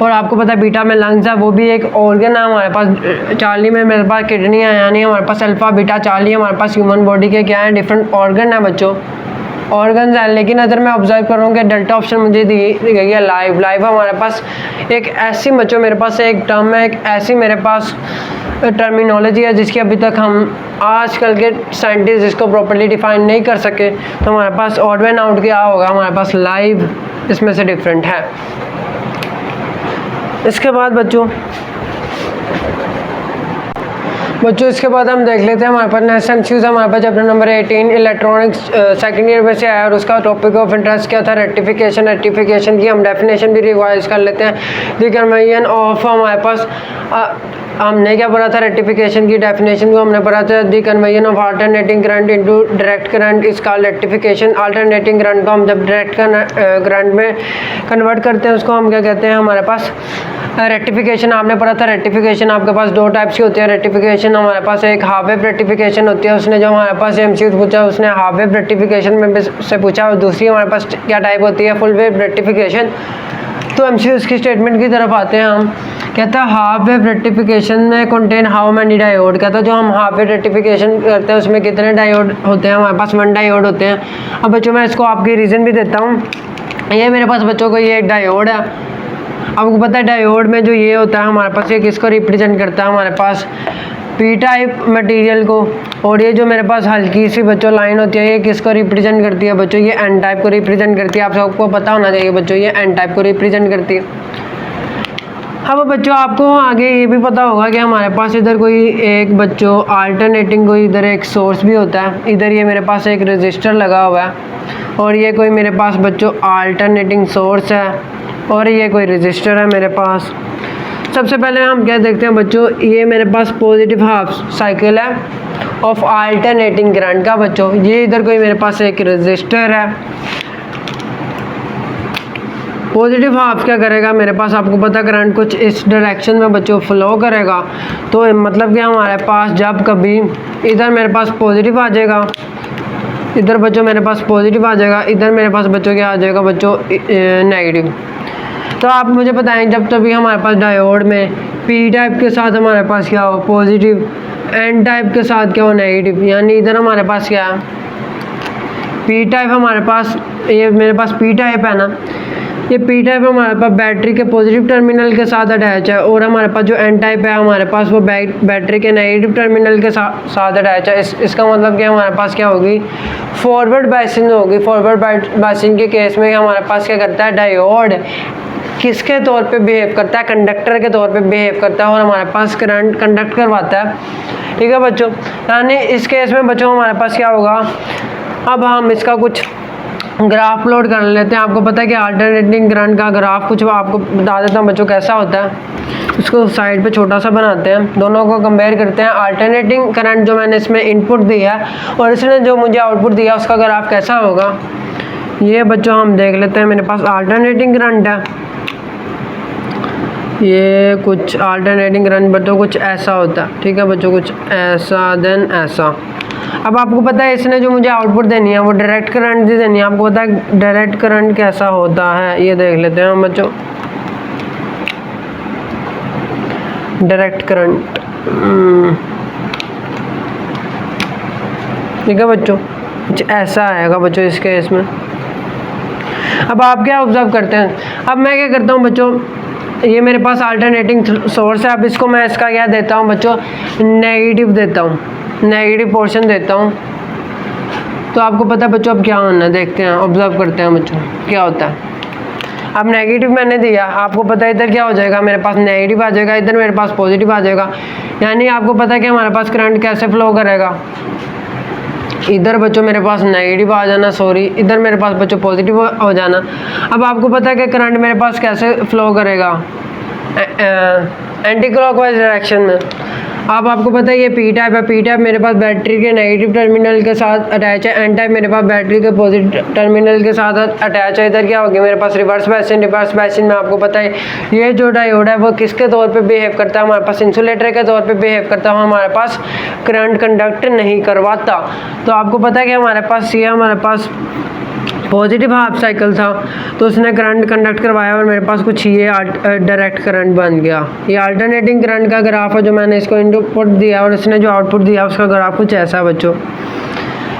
और आपको पता है बीटा में लंग्स है, वो भी एक ऑर्गन है हमारे पास। चार्ली में मेरे पास किडनी है, यानी हमारे पास अल्फ़ा बीटा चार्ली हमारे पास ह्यूमन बॉडी के क्या है डिफरेंट ऑर्गन है बच्चों, ऑर्गन है। लेकिन अगर मैं ऑब्जर्व करूँ कि डेल्टा ऑप्शन मुझे दी गई है लाइव, लाइव हमारे पास एक ऐसी बच्चों मेरे पास एक टर्म है, एक ऐसी मेरे पास टर्मिनोलॉजी है जिसकी अभी तक हम आजकल के साइंटिस्ट इसको प्रॉपर्ली डिफाइन नहीं कर सके। तो हमारे पास ऑड एंड आउट क्या होगा, हमारे पास लाइव इसमें से डिफरेंट है। इसके बाद बच्चों इसके बाद हम देख लेते हैं हमारे पास नेक्स्ट MCQs हमारे पास chapter number 18 electronics second year में से आया, और उसका टॉपिक ऑफ इंटरेस्ट क्या था, रेक्टिफिकेशन। रेक्टिफिकेशन की हम डेफिनेशन भी रिवाइज कर लेते हैं। द कन्वर्जन ऑफ हमारे पास हमने क्या पढ़ा था, रेक्टिफिकेशन की डेफिनेशन को हमने पढ़ा था, the conversion of alternating current into direct current is called rectification. Alternating current को हम जब डायरेक्ट करंट में कन्वर्ट करते हैं उसको हम क्या कहते हैं, हमारे पास रेक्टिफिकेशन आपने पढ़ा था। रेक्टिफिकेशन आपके पास दो टाइप्स की होती है। रेक्टिफिकेशन हमारे पास एक हाफ वेव रेक्टिफिकेशन होती है, उसने जो हमारे पास MCQ पूछा उसने हाफ वेव रेक्टिफिकेशन में से पूछा, और दूसरी हमारे पास क्या टाइप होती है, फुल वेव रेक्टिफिकेशन। तो MCQ की स्टेटमेंट की तरफ आते हैं हम। कहता है हाफ वेव रेक्टिफिकेशन में कंटेन हाउ मैनी डायोड, कहता है जो हम हाफ वेव रेक्टिफिकेशन करते हैं उसमें कितने डायोड होते हैं, हमारे पास 1 डायोड होते हैं। अब बच्चों मैं इसको आपकी रीज़न भी देता हूँ। ये मेरे पास बच्चों को ये एक डायोड है, आपको पता है डायोड में जो ये होता है हमारे पास ये किसको रिप्रेजेंट करता है, हमारे पास P टाइप मटेरियल को, और ये जो मेरे पास हल्की सी बच्चों लाइन होती है ये किसको रिप्रेजेंट करती है बच्चों, ये N टाइप को रिप्रेजेंट करती है। आप सबको पता होना चाहिए बच्चों ये N टाइप को रिप्रेजेंट करती है। अब बच्चों आपको आगे ये भी पता होगा कि हमारे पास इधर कोई एक बच्चों अल्टरनेटिंग कोई इधर एक सोर्स भी होता है, इधर ये मेरे पास एक रजिस्टर लगा हुआ है, और ये कोई मेरे पास बच्चों अल्टरनेटिंग सोर्स है, और ये कोई रजिस्टर है मेरे पास। सबसे पहले हम क्या देखते हैं बच्चों, ये मेरे पास पॉजिटिव हाफ साइकिल है ऑफ अल्टरनेटिंग करंट का बच्चों। ये इधर कोई मेरे पास एक रजिस्टर है, पॉजिटिव हाफ क्या करेगा मेरे पास, आपको पता करंट कुछ इस डायरेक्शन में बच्चों फ्लो करेगा। तो मतलब कि हमारे पास जब कभी इधर मेरे पास पॉजिटिव आ जाएगा, इधर बच्चों मेरे पास पॉजिटिव आ जाएगा, इधर मेरे पास बच्चों क्या आ जाएगा बच्चों नेगेटिव। तो आप मुझे बताएं जब तभी हमारे पास डायोड में P टाइप के साथ हमारे पास क्या हो पॉजिटिव, N टाइप के साथ क्या हो नेगेटिव, यानी इधर हमारे पास क्या है P टाइप, हमारे पास ये मेरे पास P टाइप है ना, ये P टाइप हमारे पास बैटरी के पॉजिटिव टर्मिनल के साथ अटैच है, और हमारे पास जो N टाइप है हमारे पास वो बैटरी के नेगेटिव टर्मिनल के साथ अटैच है। इसका मतलब कि हमारे पास क्या होगी फॉरवर्ड बायसिंग होगी। फॉरवर्ड बायसिंग के केस में हमारे पास क्या करता है डायोड किसके तौर पे बिहेव करता है, कंडक्टर के तौर पे बिहेव करता है, और हमारे पास करंट कंडक्ट करवाता है। ठीक है बच्चों, यानी इस केस में बच्चों हमारे पास क्या होगा, अब हम इसका कुछ ग्राफ प्लॉट कर लेते हैं। आपको पता है कि अल्टरनेटिंग करंट का ग्राफ कुछ आपको बता देता हूँ बच्चों कैसा होता है। उसको साइड पे छोटा सा बनाते हैं, दोनों को कंपेयर करते हैं। अल्टरनेटिंग करंट जो मैंने इसमें इनपुट दिया है और इसने जो मुझे आउटपुट दिया उसका ग्राफ कैसा होगा, ये बच्चों हम देख लेते हैं। मेरे पास अल्टरनेटिंग करंट है, ये कुछ अल्टरनेटिंग करंट बच्चों कुछ ऐसा होता है। ठीक है बच्चों, कुछ ऐसा देन ऐसा। अब आपको पता है इसने जो मुझे आउटपुट देनी है वो डायरेक्ट करंट दी देनी है। आपको पता है डायरेक्ट करंट कैसा होता है, ये देख लेते हैं हम बच्चों। डायरेक्ट करंट ठीक है बच्चों, कुछ ऐसा आएगा बच्चों इस केस में। अब आप क्या ऑब्जर्व करते हैं, अब मैं क्या करता हूँ बच्चों, ये मेरे पास अल्टरनेटिंग सोर्स है। अब इसको मैं इसका क्या देता हूँ बच्चों, नेगेटिव देता हूँ, नेगेटिव पोर्शन देता हूँ। तो आपको पता है बच्चों अब क्या होना है, देखते हैं ऑब्जर्व करते हैं बच्चों क्या होता है। अब नेगेटिव मैंने दिया, आपको पता है इधर क्या हो जाएगा, मेरे पास नेगेटिव आ जाएगा, इधर मेरे पास पॉजिटिव आ जाएगा। यानी आपको पता है कि हमारे पास करंट कैसे फ्लो करेगा, इधर बच्चों मेरे पास नेगेटिव आ जाना, सॉरी इधर मेरे पास बच्चों पॉजिटिव हो जाना। अब आपको पता है कि करंट मेरे पास कैसे फ्लो करेगा, एंटी क्लॉकवाइज डायरेक्शन में। अब आपको पता है ये पी टाइप है, पी टाइप मेरे पास बैटरी के नेगेटिव टर्मिनल के साथ अटैच है, एन टाइप मेरे पास बैटरी के पॉजिटिव टर्मिनल के साथ अटैच है। इधर क्या होगी मेरे पास रिवर्स बायसिंग, रिवर्स बायसिंग में आपको पता है ये जो डायोड है वो किसके तौर पे बिहेव करता है, हमारे पास इंसुलेटर के तौर पे बिहेव करता है, हमारे पास करंट कंडक्ट नहीं करवाता। तो आपको पता है कि हमारे पास पॉजिटिव हाफ साइकिल था तो उसने करंट कंडक्ट करवाया और मेरे पास कुछ ये डायरेक्ट करंट बन गया। ये अल्टरनेटिंग करंट का ग्राफ है जो मैंने इसको इनपुट दिया और इसने जो आउटपुट दिया उसका ग्राफ कुछ ऐसा है बच्चों,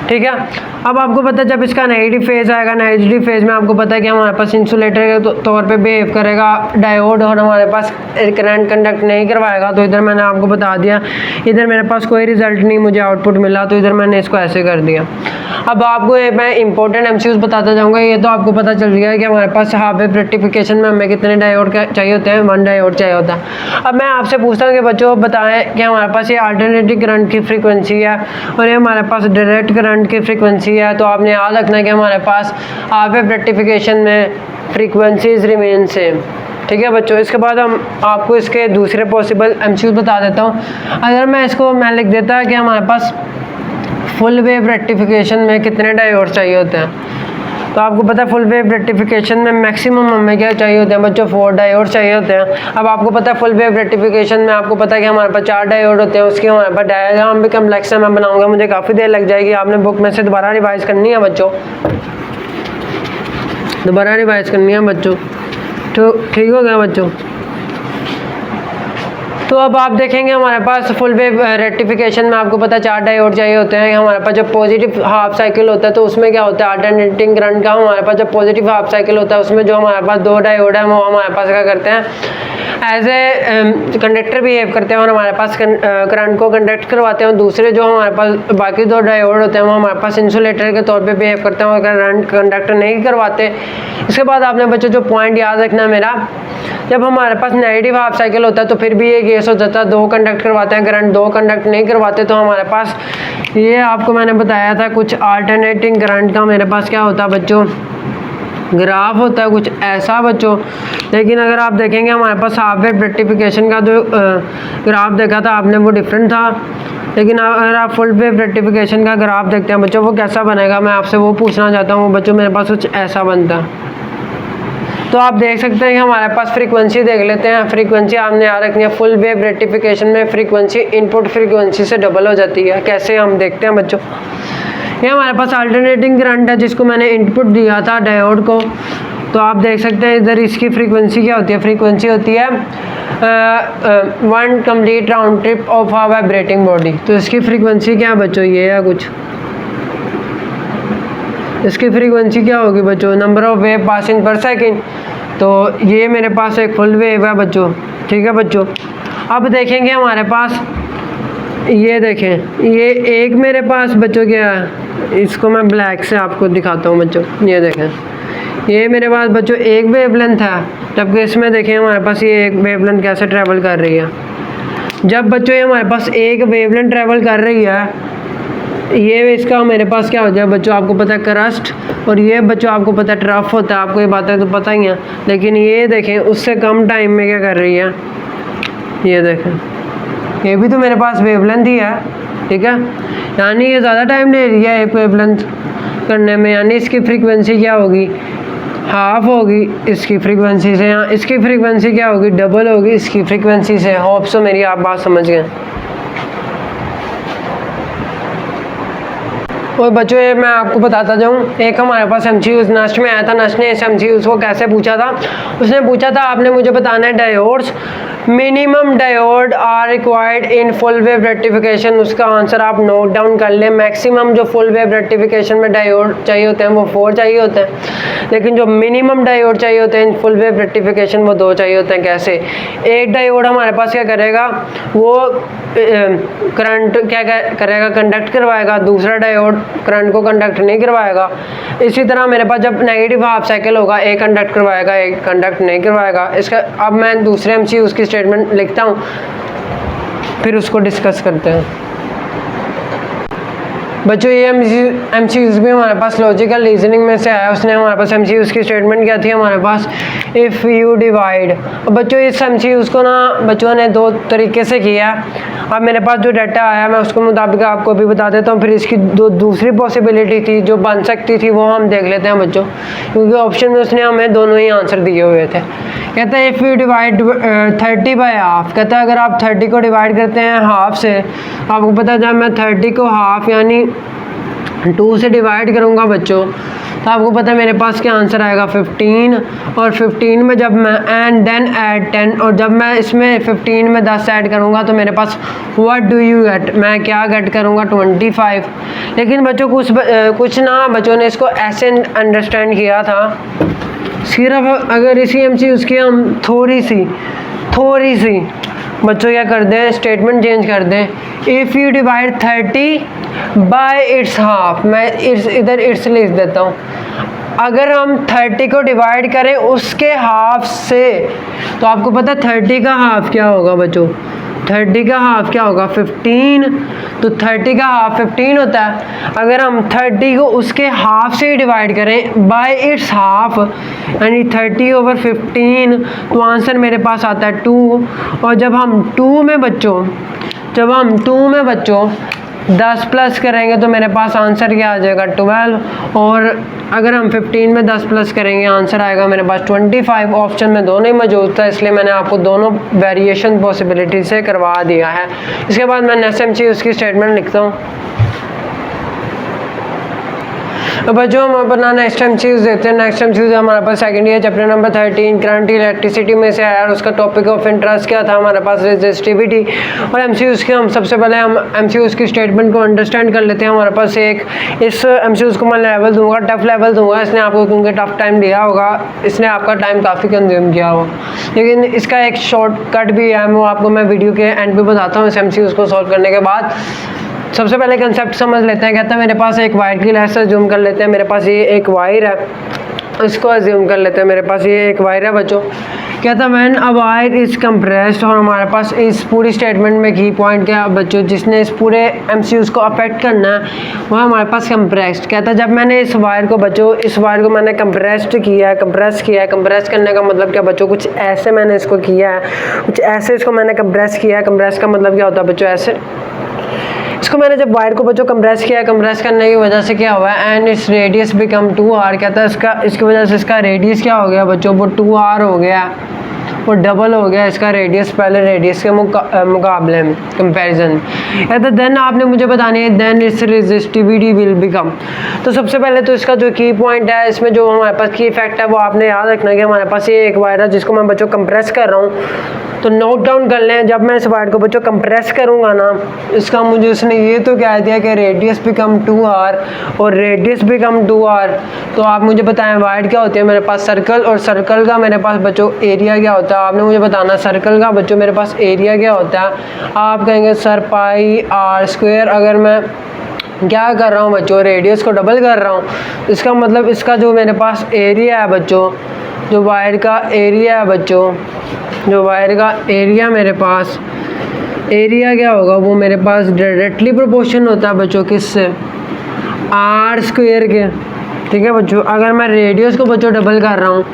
ठीक है। अब आपको पता है जब इसका नेगेटिव फेज आएगा, नेगेटिव फेज में आपको पता है कि हमारे पास इंसुलेटर के तौर पे बिहेव करेगा डायोड और हमारे पास करंट कंडक्ट नहीं करवाएगा। तो इधर मैंने आपको बता दिया, इधर मेरे पास कोई रिजल्ट नहीं मुझे आउटपुट मिला तो इधर मैंने इसको ऐसे कर दिया। अब आपको मैं इंपॉर्टेंट एमसीक्यूज बताता जाऊँगा। ये तो आपको पता चल गया है कि हमारे पास हाफ वेव रेक्टिफिकेशन में हमें कितने डायोड चाहिए होते हैं, 1 डायोड चाहिए होता है। अब मैं आपसे पूछता हूँ कि बच्चों बताएं कि हमारे पास ये अल्टरनेटिंग करंट की फ्रीक्वेंसी है और ये हमारे पास डायरेक्ट करंट की फ्रीक्वेंसी है। तो आपने याद रखना है कि हमारे पास हाफ वेव रेक्टिफिकेशन में फ्रीक्वेंसीज रिमेन सेम, ठीक है बच्चों। इसके बाद हम आपको इसके दूसरे पॉसिबल एमसीक्यूज बता देता हूँ। अगर मैं लिख देता कि हमारे पास फुल वेव रेक्टिफिकेशन में कितने डायोड चाहिए होते हैं, तो आपको पता है फुल वेव रेक्टिफिकेशन में मैक्सिमम हमें क्या चाहिए होते हैं बच्चों, 4 डायोड चाहिए होते हैं। अब आपको पता है फुल वेव रेक्टिफिकेशन में आपको पता है कि हमारे पास 4 डायोड होते हैं, उसकी हमारे पास डायग्राम भी कम्प्लेक्स है, मैं बनाऊंगा, मुझे काफ़ी देर लग जाएगी, आपने बुक में से दोबारा रिवाइज करनी है बच्चों, दोबारा रिवाइज करनी है बच्चों, तो ठीक हो गया बच्चों। तो अब आप देखेंगे हमारे पास फुल वेव रेक्टिफिकेशन में आपको पता है 4 डायोड चाहिए होते हैं। हमारे पास जब पॉजिटिव हाफ साइकिल होता है तो उसमें क्या होता है अल्टरनेटिंग करंट का, हमारे पास जब पॉजिटिव हाफ साइकिल होता है उसमें जो हमारे पास 2 डायोड है वो हमारे पास क्या करते हैं एज ए कंडक्टर बिहेव करते हैं और हमारे पास करंट को कंडक्ट करवाते हैं। और दूसरे जो हमारे पास बाकी 2 डायोड होते हैं वो हमारे पास इंसुलेटर के तौर पे बिहेव करते हैं और करंट कंडक्ट नहीं करवाते। इसके बाद आपने बच्चों जो पॉइंट याद रखना है मेरा, जब हमारे पास नेगेटिव हाफ साइकिल होता है तो फिर भी ये केस हो जाता है 2 कंडक्ट करवाते हैं करंट, 2 कंडक्ट नहीं करवाते। तो हमारे पास ये आपको मैंने बताया था कुछ अल्टरनेटिंग करंट का मेरे पास क्या होता है बच्चों, ग्राफ होता है कुछ ऐसा बच्चों। लेकिन अगर आप देखेंगे हमारे पास हाफ वेव रेक्टिफिकेशन का जो ग्राफ देखा था आपने वो डिफरेंट था, लेकिन अगर आप फुल वेव रेक्टिफिकेशन का ग्राफ देखते हैं बच्चों वो कैसा बनेगा, मैं आपसे वो पूछना चाहता हूँ बच्चों। मेरे पास कुछ ऐसा बनता है। तो आप देख सकते हैं कि हमारे पास फ्रीक्वेंसी देख लेते हैं। फ्रीक्वेंसी आपने याद रखनी है, फुल वेव रेक्टिफिकेशन में फ्रीक्वेंसी इनपुट फ्रीक्वेंसी से डबल हो जाती है। कैसे हम देखते हैं बच्चों, ये हमारे पास अल्टरनेटिंग करंट है जिसको मैंने इनपुट दिया था डायोड को। तो आप देख सकते हैं इधर इसकी फ्रीक्वेंसी क्या होती है, फ्रीक्वेंसी होती है 1 complete round trip of a vibrating body. तो इसकी फ्रीक्वेंसी क्या है बच्चों, ये है कुछ, इसकी फ्रीक्वेंसी क्या होगी बच्चों, नंबर ऑफ वेव पासिंग पर सेकंड। तो ये मेरे पास एक फुल वेव है बच्चों, ठीक है बच्चों। अब देखेंगे हमारे पास, ये देखें ये एक मेरे पास बच्चों क्या है, इसको मैं ब्लैक से आपको दिखाता हूँ बच्चों। ये देखें ये मेरे पास बच्चों एक वेवलेंथ है, जबकि इसमें देखें हमारे पास ये एक वेवलेंथ कैसे ट्रैवल कर रही है। जब बच्चों ये हमारे पास एक वेवलेंथ ट्रैवल कर रही है, ये इसका मेरे पास क्या हो जाए बच्चों, आपको पता है क्रस्ट, और ये बच्चों आपको पता है ट्रफ होता है, आपको ये बातें तो पता ही है। लेकिन ये देखें उससे कम टाइम में क्या कर रही है, ये देखें ये भी तो मेरे पास वेवलेंथ ही है, ठीक है, यानी ये ज़्यादा टाइम ले रही है एक वेवलेंथ करने में, यानी इसकी फ्रीक्वेंसी क्या होगी, हाफ होगी इसकी फ्रीक्वेंसी से, यहाँ इसकी फ्रीक्वेंसी क्या होगी, डबल होगी इसकी फ्रीक्वेंसी से। होप सो मेरी आप बात समझ गए। और बच्चों ये मैं आपको बताता जाऊँ, एक हमारे पास एमसीक्यूज नस्ट में आया था, नस्ट ने इस एमसीक्यूज को कैसे पूछा था, उसने पूछा था आपने मुझे बताना है diodes minimum diode are required in full wave rectification. उसका आंसर आप नोट डाउन कर लें। मैक्सिमम जो फुल वेव रेक्टिफिकेशन में डायोड चाहिए होते हैं वो 4 चाहिए होते हैं, लेकिन जो मिनिमम डायोड चाहिए होते हैं इन फुल वेव रेक्टिफिकेशन वो 2 चाहिए होते हैं। कैसे, एक डायोड हमारे पास क्या करेगा, वो करंट क्या करेगा, कंडक्ट करवाएगा, दूसरा डायोड करंट को कंडक्ट नहीं करवाएगा। इसी तरह मेरे पास जब नेगेटिव हाफ साइकिल होगा, एक कंडक्ट करवाएगा एक कंडक्ट नहीं करवाएगा। इसका अब मैं दूसरे एमसीक्यू उसकी स्टेटमेंट लिखता हूँ, फिर उसको डिस्कस करते हैं। बच्चों ये MCQs भी हमारे पास लॉजिकल रीजनिंग में से आया। उसने हमारे पास MCQs की स्टेटमेंट क्या थी हमारे पास, इफ़ यू डिवाइड। बच्चों इस MCQs को ना बच्चों ने दो तरीके से किया। अब मेरे पास जो डाटा आया मैं उसके मुताबिक आपको भी बता देता हूँ। फिर इसकी दूसरी पॉसिबिलिटी थी जो बन सकती थी वो हम देख लेते हैं बच्चों, क्योंकि ऑप्शन में उसने हमें दोनों ही आंसर दिए हुए थे। कहता है if you divide 30 by half. कहता है अगर आप 30 को डिवाइड करते हैं हाफ से, आपको पता है जब मैं 30 को हाफ यानी 2 से डिवाइड करूँगा बच्चों, तो आपको पता है मेरे पास क्या आंसर आएगा 15। और 15 में जब मैं एंड देन ऐड 10, और जब मैं इसमें 15 में 10 ऐड करूँगा तो मेरे पास व्हाट डू यू गेट, मैं क्या गेट करूँगा 25। लेकिन बच्चों कुछ ना बच्चों ने इसको ऐसे अंडरस्टैंड किया था, सिर्फ अगर इसी MCQs की हम थोड़ी सी बच्चों क्या कर दें, स्टेटमेंट चेंज कर दें। If you divide 30 bye it's half, मैं इधर इट्स लिख देता हूँ। अगर हम 30 को डिवाइड करें उसके हाफ से, तो आपको पता है 30 का हाफ क्या होगा बच्चों, 30 का हाफ क्या होगा 15। तो 30 का हाफ 15 होता है। अगर हम 30 को उसके हाफ से ही डिवाइड करें बाय इट्स हाफ यानी 30/15, तो आंसर मेरे पास आता है 2। और जब हम 2 में बच्चों 10 प्लस करेंगे तो मेरे पास आंसर क्या आ जाएगा 12। और अगर हम 15 में 10 प्लस करेंगे आंसर आएगा मेरे पास 25। ऑप्शन में दोनों ही मौजूद था, इसलिए मैंने आपको दोनों वेरिएशन पॉसिबिलिटी से करवा दिया है। इसके बाद मैं नेक्स्ट MCQ उसकी स्टेटमेंट लिखता हूँ। बच्चों हम अपना नेक्स्ट MCQs देखते हैं। नेक्स्ट MCQs हमारे पास second year chapter number 13 current electricity में से आया, और उसका टॉपिक ऑफ इंटरेस्ट क्या था हमारे पास, रेजिस्टिविटी। और MCQs के हम सबसे पहले हम MCQs की स्टेटमेंट को अंडरस्टैंड कर लेते हैं। हमारे पास इस MCQs को मैं लेवल दूंगा, टफ लेवल दूंगा। इसने आपको क्योंकि टफ टाइम दिया होगा, इसने आपका टाइम काफ़ी कंज्यूम किया होगा, लेकिन इसका एक शॉर्टकट भी है, वो आपको मैं वीडियो के एंड पे बताता हूँ। इस MCQs को सॉल्व करने के बाद सबसे पहले कंसेप्ट समझ लेते हैं। कहता है मेरे पास एक वायर की लेंथ अज्यूम कर लेते हैं, मेरे पास ये एक वायर है, इसको अज्यूम कर लेते हैं, मेरे पास ये एक वायर है बच्चों। कहता है when a wire is compressed, और हमारे पास इस पूरी स्टेटमेंट में की पॉइंट क्या बच्चों जिसने इस पूरे MCQs को अफेक्ट करना है वो हमारे पास कंप्रेस्ड। कहता है जब मैंने इस वायर को मैंने कंप्रेस करने का मतलब क्या बच्चों, कुछ ऐसे मैंने इसको किया है, कुछ ऐसे इसको मैंने कंप्रेस किया है। कंप्रेस का मतलब क्या होता है बच्चों, ऐसे इसको मैंने जब वायर को बच्चों कंप्रेस किया, कंप्रेस करने की वजह से क्या हुआ है, and its radius become 2r। कहता है इसकी वजह से इसका रेडियस क्या हो गया बच्चों, वो 2r हो गया, वो डबल हो गया इसका रेडियस पहले रेडियस के मुकाबले में कंपैरिजन। कहता देन आपने मुझे बतानी है then it's resistivity will become. तो सबसे पहले तो इसका जो की पॉइंट है, इसमें जो हमारे पास की इफेक्ट है वो आपने याद रखना कि हमारे पास ये एक वायर है जिसको मैं बच्चों कंप्रेस कर रहा हूँ। तो नोट डाउन कर लें, जब मैं इस वायर को बच्चों कंप्रेस करूँगा ना, इसका मुझे उसने ये तो कह दिया कि रेडियस बिकम 2r और रेडियस बिकम 2r। तो आप मुझे बताएं वायर क्या होती है मेरे पास, सर्कल, और सर्कल का मेरे पास बच्चों एरिया क्या होता है। आपने मुझे बताना सर्कल का बच्चों मेरे पास एरिया क्या होता है। आप कहेंगे सर पाई r स्क्वायर। अगर मैं क्या कर रहा हूँ बच्चों, रेडियस को डबल कर रहा हूँ, इसका मतलब इसका जो मेरे पास एरिया है बच्चों, जो वायर का एरिया है बच्चों, जो वायर का एरिया मेरे पास एरिया क्या होगा, वो मेरे पास डायरेक्टली प्रोपोर्शन होता है बच्चों किससे, r स्क्वायर के। ठीक है बच्चों, अगर मैं रेडियस को बच्चों डबल कर रहा हूँ,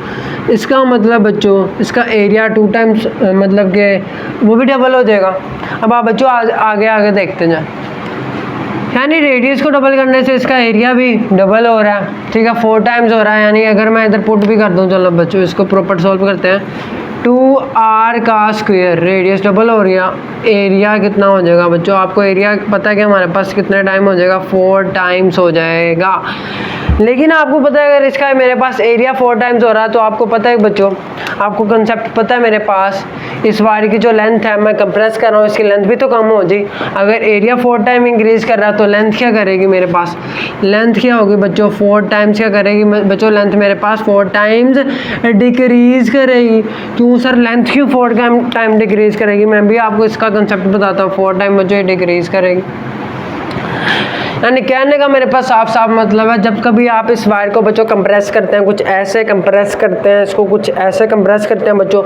इसका मतलब बच्चों इसका एरिया 2 टाइम्स मतलब कि वो भी डबल हो जाएगा। अब आप बच्चों आगे देखते जाए, यानी रेडियस को डबल करने से इसका एरिया भी डबल हो रहा है। ठीक है, 4 टाइम्स हो रहा है। यानी अगर मैं इधर पुट भी कर दूँ, चलो बच्चों इसको प्रॉपर सॉल्व करते हैं। 2r का स्क्वायर, रेडियस डबल हो रही है, एरिया कितना हो जाएगा बच्चों, आपको एरिया पता है कि हमारे पास कितने टाइम हो जाएगा, 4 टाइम्स हो जाएगा। लेकिन आपको पता है अगर इसका मेरे पास एरिया 4 टाइम्स हो रहा है, तो आपको पता है बच्चों, आपको कंसेप्ट पता है मेरे पास इस वायर की जो लेंथ है मैं कंप्रेस कर रहा हूँ, इसकी लेंथ भी तो कम हो जी। अगर एरिया 4 टाइम इंक्रीज कर रहा है तो लेंथ क्या करेगी मेरे पास, लेंथ क्या होगी बच्चों 4 टाइम्स क्या करेगी बच्चों, लेंथ मेरे पास 4 टाइम्स डिक्रीज करेगी। क्यों सर लेंथ क्यों 4 टाइम डिक्रीज करेगी, मैं भी आपको इसका कंसेप्ट बताता हूँ। 4 टाइम बच्चों डिक्रीज करेगी। यानी कहने का मेरे पास साफ साफ मतलब है, जब कभी आप इस वायर को बच्चों कंप्रेस करते हैं, कुछ ऐसे कंप्रेस करते हैं, इसको कुछ ऐसे कंप्रेस करते हैं बच्चों,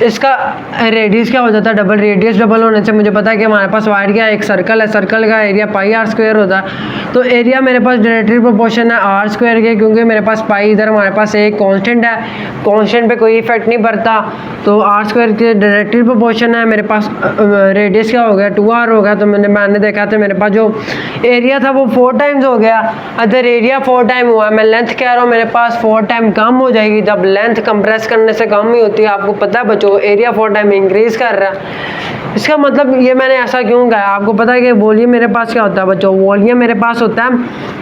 इसका रेडियस क्या हो जाता है डबल। रेडियस डबल होने से मुझे पता है कि हमारे पास वायर क्या एक सर्कल है, सर्कल का एरिया पाई आर स्क्वायर होता है। तो एरिया मेरे पास डायरेक्टली प्रोपोर्शन है आर स्क्वायर के, क्योंकि मेरे पास पाई इधर हमारे पास एक कॉन्स्टेंट है, कॉन्स्टेंट पे कोई इफेक्ट नहीं पड़ता, तो आर स्क्वायर के डायरेक्टली प्रोपोर्शन है। मेरे पास रेडियस क्या हो गया 2r हो गया। तो मैंने देखा था मेरे पास जो एरिया था वो 4 टाइम्स हो गया। अगर एरिया 4 टाइम हुआ, मैं लेंथ कह रहा हूँ मेरे पास 4 टाइम कम हो जाएगी। जब लेंथ कंप्रेस करने से कम ही होती है, आपको पता है बच्चों एरिया 4 टाइम इंक्रीज कर रहा है। इसका मतलब ये मैंने ऐसा क्यों कहा, आपको पता है कि वॉल्यूम मेरे पास क्या होता है बच्चों, वॉल्यूम मेरे पास होता है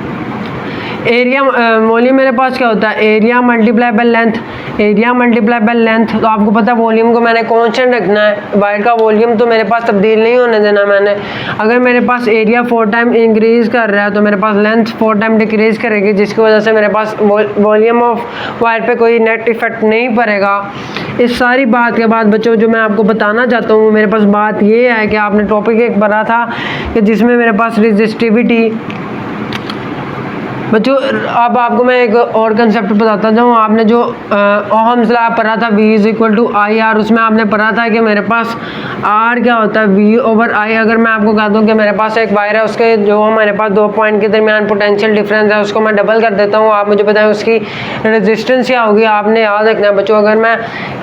एरिया, वॉल्यूम मेरे पास क्या होता है area multiply by length, area multiply by length. तो आपको पता है वॉल्यूम को मैंने कांस्टेंट रखना है, वायर का वॉल्यूम तो मेरे पास तब्दील नहीं होने देना मैंने। अगर मेरे पास एरिया 4 टाइम इंक्रीज कर रहा है तो मेरे पास लेंथ 4 टाइम डिक्रीज करेगी, जिसकी वजह से मेरे पास वॉल्यूम ऑफ वायर पे कोई नेट इफेक्ट नहीं पड़ेगा। इस सारी बात के बाद बच्चों जो मैं आपको बताना चाहता हूँ, मेरे पास बात ये है कि आपने टॉपिक एक पढ़ा था कि जिसमें मेरे पास रेजिस्टिविटी बच्चों, अब आपको मैं एक और कंसेप्ट बताता जाऊँ। आपने जो ओहम्स लॉ पढ़ा था V is equal to I R, उसमें आपने पढ़ा था कि मेरे पास R क्या होता है V ओवर I। अगर मैं आपको कह दूँ कि मेरे पास एक वायर है, उसके जो हमारे पास 2 पॉइंट के दरमियान पोटेंशियल डिफरेंस है, उसको मैं डबल कर देता हूँ, आप मुझे बताएं उसकी रेजिस्टेंस क्या होगी। आपने याद रखना है बच्चों, अगर मैं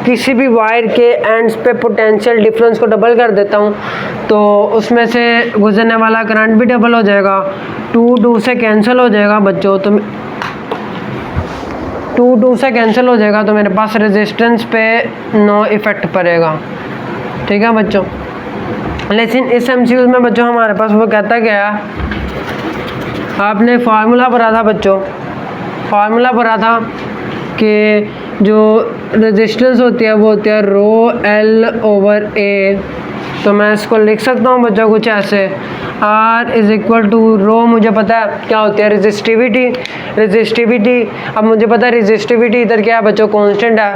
किसी भी वायर के एंड्स पे पोटेंशियल डिफरेंस को डबल कर देता हूँ तो उसमें से गुजरने वाला करंट भी डबल हो जाएगा, 2 से कैंसिल हो जाएगा बच्चों, तो 2 से कैंसिल हो जाएगा, तो मेरे पास रेजिस्टेंस पे नो इफेक्ट पड़ेगा। ठीक है बच्चों, लेकिन इस एमसीक्यू में बच्चों हमारे पास वो कहता क्या है, आपने फार्मूला पढ़ा था बच्चों, फार्मूला पढ़ा था कि जो रेजिस्टेंस होती है वो होती है रो एल ओवर ए। तो मैं इसको लिख सकता हूँ बच्चों कुछ ऐसे, R इज इक्वल टू रो, मुझे पता है क्या होती है रेजिस्टिविटी, रेजिस्टिविटी। अब मुझे पता है रेजिस्टिविटी इधर क्या है बच्चों कांस्टेंट है।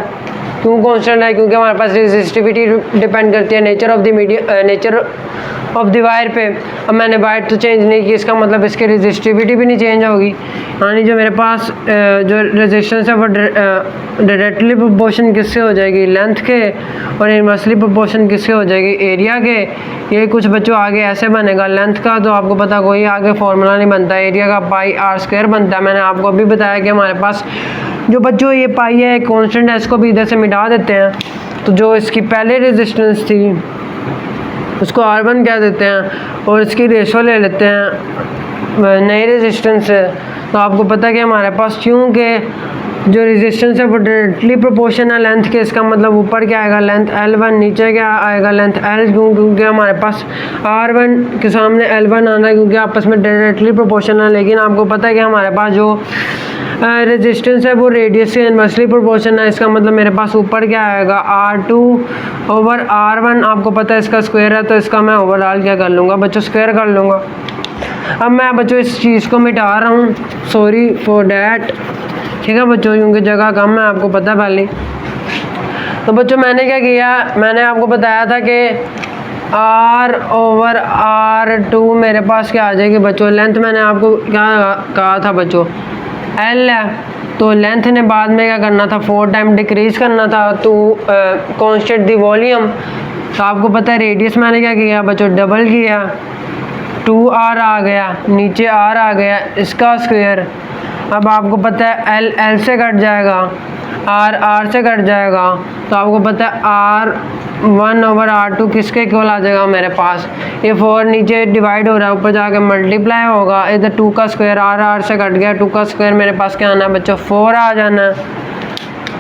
क्यों कांस्टेंट है, क्योंकि हमारे पास रेजिस्टिविटी डिपेंड करती है nature of the media, nature of the wire पे। अब मैंने वायर तो चेंज नहीं की, इसका मतलब इसकी रेजिस्टिविटी भी नहीं चेंज होगी। यानी जो मेरे पास जो रेजिस्टेंस है वो डायरेक्टली प्रोपोर्शन किससे हो जाएगी लेंथ के, और इनवर्सली प्रोपोर्शन किससे हो जाएगी एरिया के। ये कुछ बच्चों आगे ऐसे बनेगा लेंथ का, तो आपको पता कोई आगे फार्मूला नहीं बनता, एरिया का पाई आर स्क्वायर बनता है। मैंने आपको अभी बताया कि हमारे पास जो बच्चों ये पाई है कांस्टेंट है, इसको भी इधर से मिटा देते हैं। तो जो इसकी पहले रेजिस्टेंस थी उसको R1 कह देते हैं और इसकी रेशो ले लेते हैं नई रेजिस्टेंस से। तो आपको पता है कि हमारे पास क्योंकि जो रेजिस्टेंस है वो डायरेक्टली प्रोपोर्शन है लेंथ के, इसका मतलब ऊपर क्या आएगा लेंथ L1, नीचे क्या आएगा लेंथ L। क्योंकि हमारे पास R1 के सामने L1 आना है, क्योंकि आपस में डायरेक्टली प्रोपोर्शन है। लेकिन आपको पता है कि हमारे पास जो रेजिस्टेंस है वो रेडियस से इनवर्सली प्रोपोर्शन है, इसका मतलब मेरे पास ऊपर क्या आएगा R2 ओवर R1। आपको पता है इसका स्क्वायर है, तो इसका मैं ओवरऑल क्या कर लूँगा बच्चों स्क्वायर कर लूँगा। अब मैं बच्चों इस चीज़ को मिटा रहा हूँ, सॉरी फॉर डैट। ठीक है बच्चों, क्योंकि जगह कम है आपको पता पहले। तो बच्चों मैंने क्या किया, मैंने आपको बताया था कि R ओवर R2 मेरे पास क्या आ जाएगी बच्चों, लेंथ मैंने आपको क्या कहा था बच्चों L है, तो लेंथ ने बाद में क्या करना था 4 टाइम डिक्रीज करना था टू कांस्टेंट दी वॉल्यूम। तो आपको पता है रेडियस मैंने क्या किया बच्चों डबल किया, 2R आ गया, नीचे R आ गया, इसका स्क्वायर। अब आपको पता है L L से कट जाएगा, R R से कट जाएगा, तो आपको पता है R1 ओवर R2 किसके इक्वल आ जाएगा मेरे पास, ये 4 नीचे डिवाइड हो रहा है, ऊपर जाके मल्टीप्लाई होगा, इधर 2 का स्क्वायर R R से कट गया, 2 का स्क्वायर मेरे पास क्या आना है बच्चों 4 आ जाना है।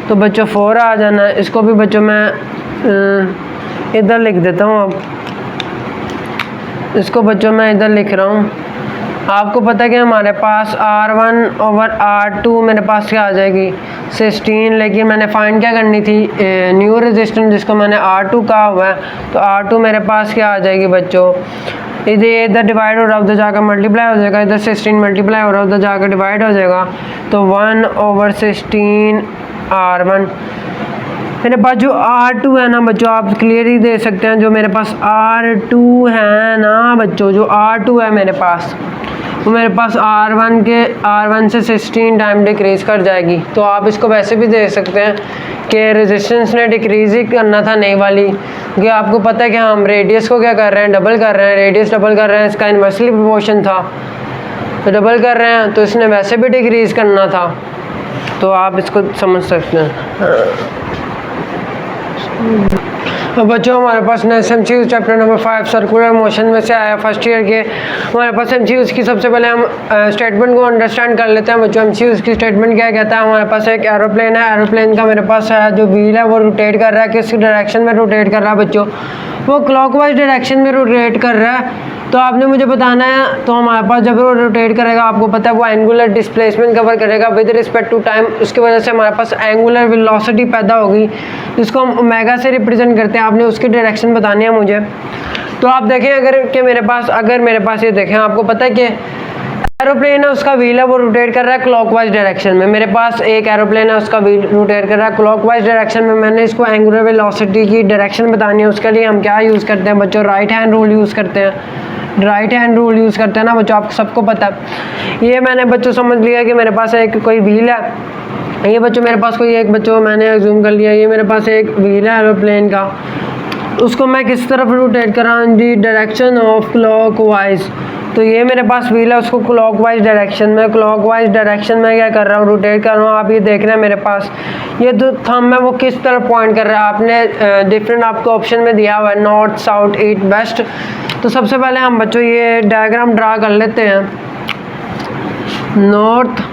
तो बच्चों 4 आ जाना है, इसको भी बच्चों मैं इधर लिख देता हूँ। अब इसको बच्चों मैं इधर लिख रहा हूँ। आपको पता है कि हमारे पास R1 ओवर R2 मेरे पास क्या आ जाएगी 16, लेकिन मैंने फाइंड क्या करनी थी न्यू रेजिस्टेंस, जिसको मैंने R2 कहा हुआ है। तो R2 मेरे पास क्या आ जाएगी बच्चों, इधर डिवाइड हो रहा है उधर जाकर मल्टीप्लाई हो जाएगा, इधर 16 मल्टीप्लाई हो रहा है उधर जाकर डिवाइड हो जाएगा, तो 1 ओवर 16 R1। मेरे पास जो R2 है ना बच्चों, आप क्लियरली दे सकते हैं, जो मेरे पास R2 है ना बच्चों, जो R2 है मेरे पास, वो मेरे पास R1 से 16 टाइम डिक्रीज़ कर जाएगी। तो आप इसको वैसे भी दे सकते हैं कि रेजिस्टेंस ने डिक्रीज़ ही करना था नई वाली, क्योंकि आपको पता है कि हम रेडियस को क्या कर रहे हैं, डबल कर रहे हैं, रेडियस डबल कर रहे हैं, इसका इन्वर्सली प्रोपोर्शन था तो डबल कर रहे हैं, तो इसने वैसे भी डिक्रीज़ करना था। तो आप इसको समझ सकते हैं। अब बच्चों हमारे पास next MCQ chapter number 5 circular motion में से आया फर्स्ट ईयर के। हमारे पास MCQ की सबसे पहले हम स्टेटमेंट को अंडरस्टैंड कर लेते हैं बच्चों। MCQ की स्टेटमेंट क्या कहता है, हमारे पास एक एरोप्लेन है, एरोप्लेन का मेरे पास है जो व्हील है वो रोटेट कर रहा है। किस डायरेक्शन में रोटेट कर रहा है बच्चों, वो क्लॉकवाइज डायरेक्शन में रोटेट कर रहा है। तो आपने मुझे बताना है, तो हमारे पास जब वो रोटेट करेगा आपको पता है वो एंगुलर डिस्प्लेसमेंट कवर करेगा विद रिस्पेक्ट टू टाइम। उसकी वजह से हमारे पास एंगुलर वेलोसिटी पैदा होगी, जिसको हम ओमेगा से रिप्रेजेंट करते हैं। आपने उसकी डायरेक्शन बतानी है मुझे। तो आप देखें अगर मेरे पास ये देखें, आपको पता है कि एरोप्लेन है, उसका व्हील है वो रोटेट कर रहा है क्लॉकवाइज डायरेक्शन में। मेरे पास एक एरोप्लेन है, उसका व्हील रोटेट कर रहा है क्लॉकवाइज डायरेक्शन में। मैंने इसको एंगुलर वेलोसिटी की डायरेक्शन बतानी है। उसके लिए हम क्या यूज़ करते हैं बच्चों, राइट हैंड रूल यूज़ करते हैं। राइट हैंड रूल यूज़ करते हैं ना बच्चों, आपको सबको पता है। ये मैंने बच्चों समझ लिया कि मेरे पास एक कोई व्हील है, ये बच्चों मेरे पास कोई एक बच्चों मैंने जूम कर लिया, ये मेरे पास एक व्हील है एरोप्लेन का, उसको मैं किस तरफ रोटेट कर रहा हूँ, इन दी डायरेक्शन ऑफ क्लॉकवाइज। तो ये मेरे पास व्हील है, उसको क्लॉकवाइज डायरेक्शन में क्या कर रहा हूँ, रोटेट कर रहा हूँ। आप ये देख रहे हैं मेरे पास ये जो थंब है वो किस तरफ पॉइंट कर रहा है। आपने डिफरेंट आपको ऑप्शन में दिया हुआ है, नॉर्थ, साउथ, ईस्ट, वेस्ट। तो सबसे पहले हम बच्चों ये डायग्राम ड्रा कर लेते हैं। नॉर्थ,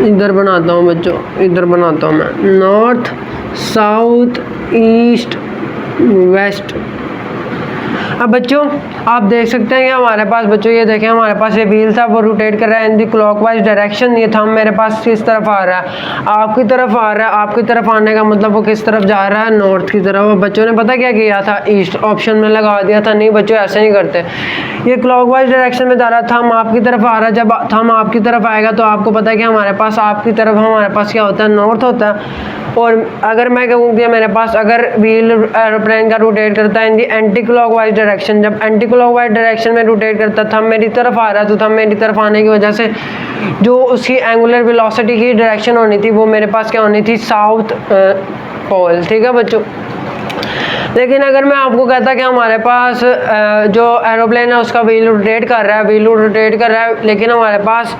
इधर बनाता हूँ बच्चों, इधर बनाता हूँ मैं, नॉर्थ, साउथ, ईस्ट, वेस्ट। अब बच्चों आप देख सकते हैं कि हमारे पास बच्चों ये देखें, हमारे पास ये व्हील था वो रोटेट कर रहा है इन दी क्लॉकवाइज डायरेक्शन। ये थंब मेरे पास किस तरफ आ रहा है, आपकी तरफ आ रहा है। आपकी तरफ आने का मतलब वो किस तरफ जा रहा है, नॉर्थ की तरफ। बच्चों ने पता क्या किया था, ईस्ट ऑप्शन में लगा दिया था। नहीं बच्चों ऐसे नहीं करते, ये क्लॉकवाइज डायरेक्शन में जा रहा था, थंब आपकी तरफ आ रहा है। जब थंब आपकी तरफ आएगा तो आपको पता है कि हमारे पास आपकी तरफ हमारे पास क्या होता है, नॉर्थ होता है। और अगर मैं कहूँ कि मेरे पास अगर व्हील एरोप्लेन का रोटेट करता है इन दी एंटी क्लॉकवाइज डायरेक्शन, जब एंटी क्लॉकवाइज डायरेक्शन में रोटेट करता था, थंब मेरी तरफ आ रहा है, तो थंब मेरी तरफ आने की वजह से जो उसकी एंगुलर वेलोसिटी की डायरेक्शन होनी थी वो मेरे पास क्या होनी थी, साउथ पोल। ठीक है बच्चों। लेकिन अगर मैं आपको कहता कि हमारे पास जो एरोप्लेन है उसका व्हील रोटेट कर रहा है, लेकिन हमारे पास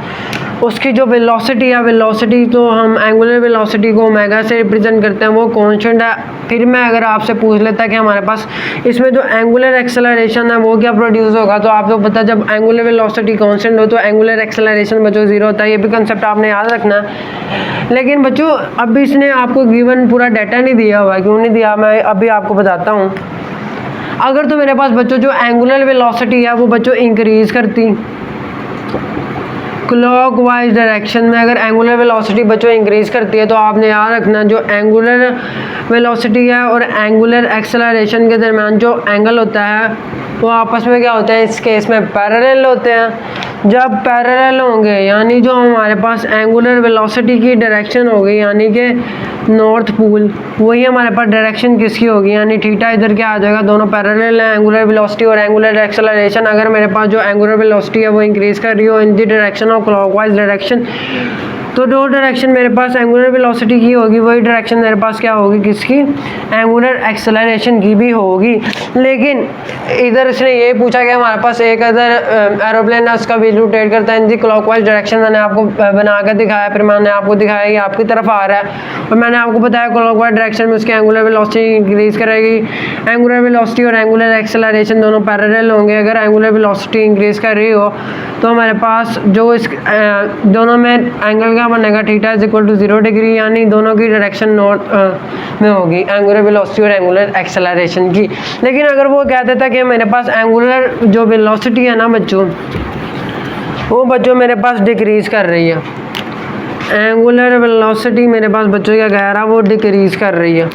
उसकी जो वेलोसिटी है, वेलोसिटी तो हम एंगुलर वेलोसिटी को ओमेगा से रिप्रेजेंट करते हैं, वो कांस्टेंट है। फिर मैं अगर आपसे पूछ लेता कि हमारे पास इसमें जो एंगुलर एक्सेलरेशन है वो क्या प्रोड्यूस होगा, तो आपको पता जब एंगुलर वेलोसिटी कांस्टेंट हो तो एंगुलर एक्सेलरेशन बच्चों जीरो होता है। ये भी कंसेप्ट आपने याद रखना है। लेकिन बच्चों अब इसने आपको गिवन पूरा डाटा नहीं दिया हुआ है, क्यों नहीं दिया, मैं अभी आपको बताता हूँ। अगर तो मेरे पास बच्चों जो एंगुलर वेलोसिटी है वो बच्चों इंक्रीज करती क्लॉकवाइज डायरेक्शन में, अगर एंगुलर वेलोसिटी बच्चों इंक्रीज करती है तो आपने याद रखना जो एंगुलर वेलोसिटी है और एंगुलर एक्सेलरेशन के दरमियान जो एंगल होता है वो आपस में क्या होता है, इस केस में पैरेलल होते हैं। जब पैरेलल होंगे यानी जो हमारे पास एंगुलर वेलोसिटी की डायरेक्शन होगी यानी कि नॉर्थ पोल, वही हमारे पास डायरेक्शन किसकी होगी, यानी थीटा इधर क्या आ जाएगा, दोनों पैरेलल है, एंगुलर वेलोसिटी और एंगुलर एक्सेलरेशन। अगर मेरे पास जो एंगुलर वेलोसिटी है वो इंक्रीज कर रही हो in the direction of clockwise direction, तो जो डायरेक्शन मेरे पास एंगुलर वेलोसिटी की होगी वही डायरेक्शन मेरे पास क्या होगी, किसकी, एंगुलर एक्सेलरेशन की भी होगी। लेकिन इधर इसने ये पूछा कि हमारे पास एक अदर एरोप्लेन है उसका व्हील रोटेट करता है इन दी क्लॉकवाइज डायरेक्शन। मैंने आपको बना कर दिखाया, फिर मैंने आपको दिखाया ये आपकी तरफ आ रहा है और मैंने आपको बताया क्लॉकवाइज डायरेक्शन में उसकी एंगुलर वेलोसिटी इंक्रीज करेगी। एंगुलर वेलोसिटी और एंगुलर एक्सेलरेशन दोनों पैरेलल होंगे। अगर एंगुलर वेलोसिटी इंक्रीज कर रही हो तो हमारे पास जो इस दोनों में एंगल का बनेगा, theta is equal to 0 degree, यानी दोनों की डायरेक्शन नॉर्थ में होगी, एंगुलर वेलोसिटी और एंगुलर एक्सेलरेशन की। लेकिन अगर वो कह देता कि मेरे पास एंगुलर जो वेलोसिटी है ना बच्चों, वो बच्चों मेरे पास डिक्रीज कर रही है, एंगुलर वेलोसिटी मेरे पास बच्चों क्या कह रहा है, वो डिक्रीज कर रही है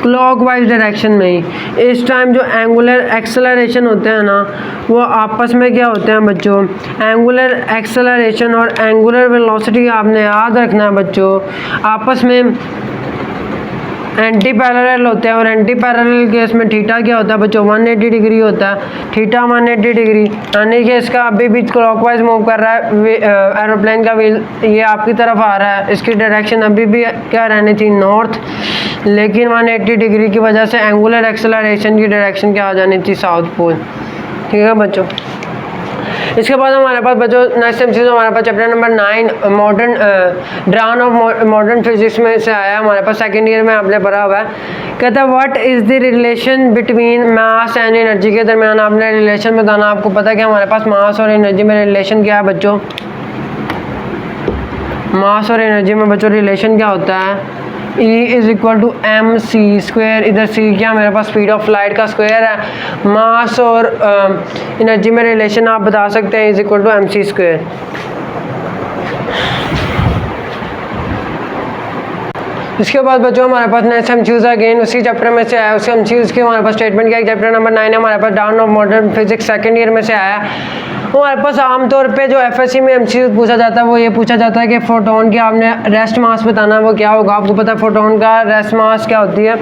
क्लॉकवाइज डायरेक्शन में ही। इस टाइम जो एंगुलर एक्सेलरेशन होते हैं ना वो आपस में क्या होते हैं बच्चों, एंगुलर एक्सेलरेशन और एंगुलर वेलोसिटी आपने याद रखना है बच्चों, आपस में एंटी पैरेलल होते हैं और एंटी पैरेलल केस में थीटा क्या होता है बच्चों 180 डिग्री होता है, थीटा 180 डिग्री, यानी कि इसका अभी भी क्लॉकवाइज मूव कर रहा है एरोप्लेन का व्हील, ये आपकी तरफ आ रहा है, इसकी डायरेक्शन अभी भी क्या रहनी थी नॉर्थ, लेकिन 180 डिग्री की वजह से एंगुलर एक्सेलरेशन की डायरेक्शन क्या आ जानी थी साउथ पोल। ठीक है बच्चों, इसके बाद हमारे पास बच्चों नेक्स्ट एमसीक्यू हमारे पास chapter number 9 modern dawn of modern physics में से आया, हमारे पास सेकंड ईयर में आपने पढ़ा हुआ है। कहता है what is the relation between mass and energy के दरमियान आपने रिलेशन बताना। आपको पता है कि हमारे पास मास और एनर्जी में रिलेशन क्या है बच्चों, मास और एनर्जी में बच्चों रिलेशन क्या होता है, E is equal to M C square, इधर सी क्या मेरे पास स्पीड ऑफ लाइट का स्क्वायर है, मास और एनर्जी में रिलेशन आप बता सकते हैं is equal to M C square. इसके बाद बच्चों हमारे पास नेक्स्ट एमसीक्यूज अगेन उसी चैप्टर में से आया, उसी एमसीक्यूज के हमारे पास स्टेटमेंट क्या है, चैप्टर नंबर 9 है हमारे पास dawn of modern physics second year में से आया। हमारे पास आमतौर पे जो एफएससी में एमसीक्यू पूछा जाता है वो ये पूछा जाता है कि फोटोन की आपने रेस्ट मास बताना है, वो क्या होगा। आपको पता है फोटोन का रेस्ट मास क्या होती है,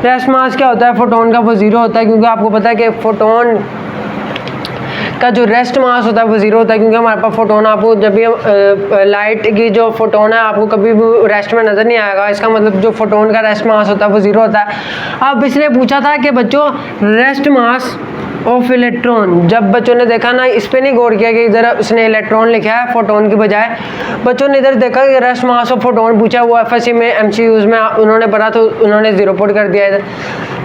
रेस्ट मास क्या होता है फोटोन का, वो ज़ीरो होता है, क्योंकि आपको पता है कि फोटोन का जो रेस्ट मास होता है वो ज़ीरो होता है, क्योंकि हमारे पास फोटोन आपको जब भी लाइट की जो फोटोन है आपको कभी भी रेस्ट में नज़र नहीं आएगा, इसका मतलब जो फोटोन का रेस्ट मास होता है वो ज़ीरो होता है। अब इसने पूछा था कि बच्चों रेस्ट मास ऑफ इलेक्ट्रॉन, जब बच्चों ने देखा ना इस पर नहीं गौर किया कि इधर उसने इलेक्ट्रॉन लिखा है फोटोन की बजाय, बच्चों ने इधर देखा कि रेस्ट मास ऑफ फोटोन पूछा, वो एफएससी में एमसीक्यूज में उन्होंने पढ़ा तो उन्होंने ज़ीरो पुट कर दिया इधर।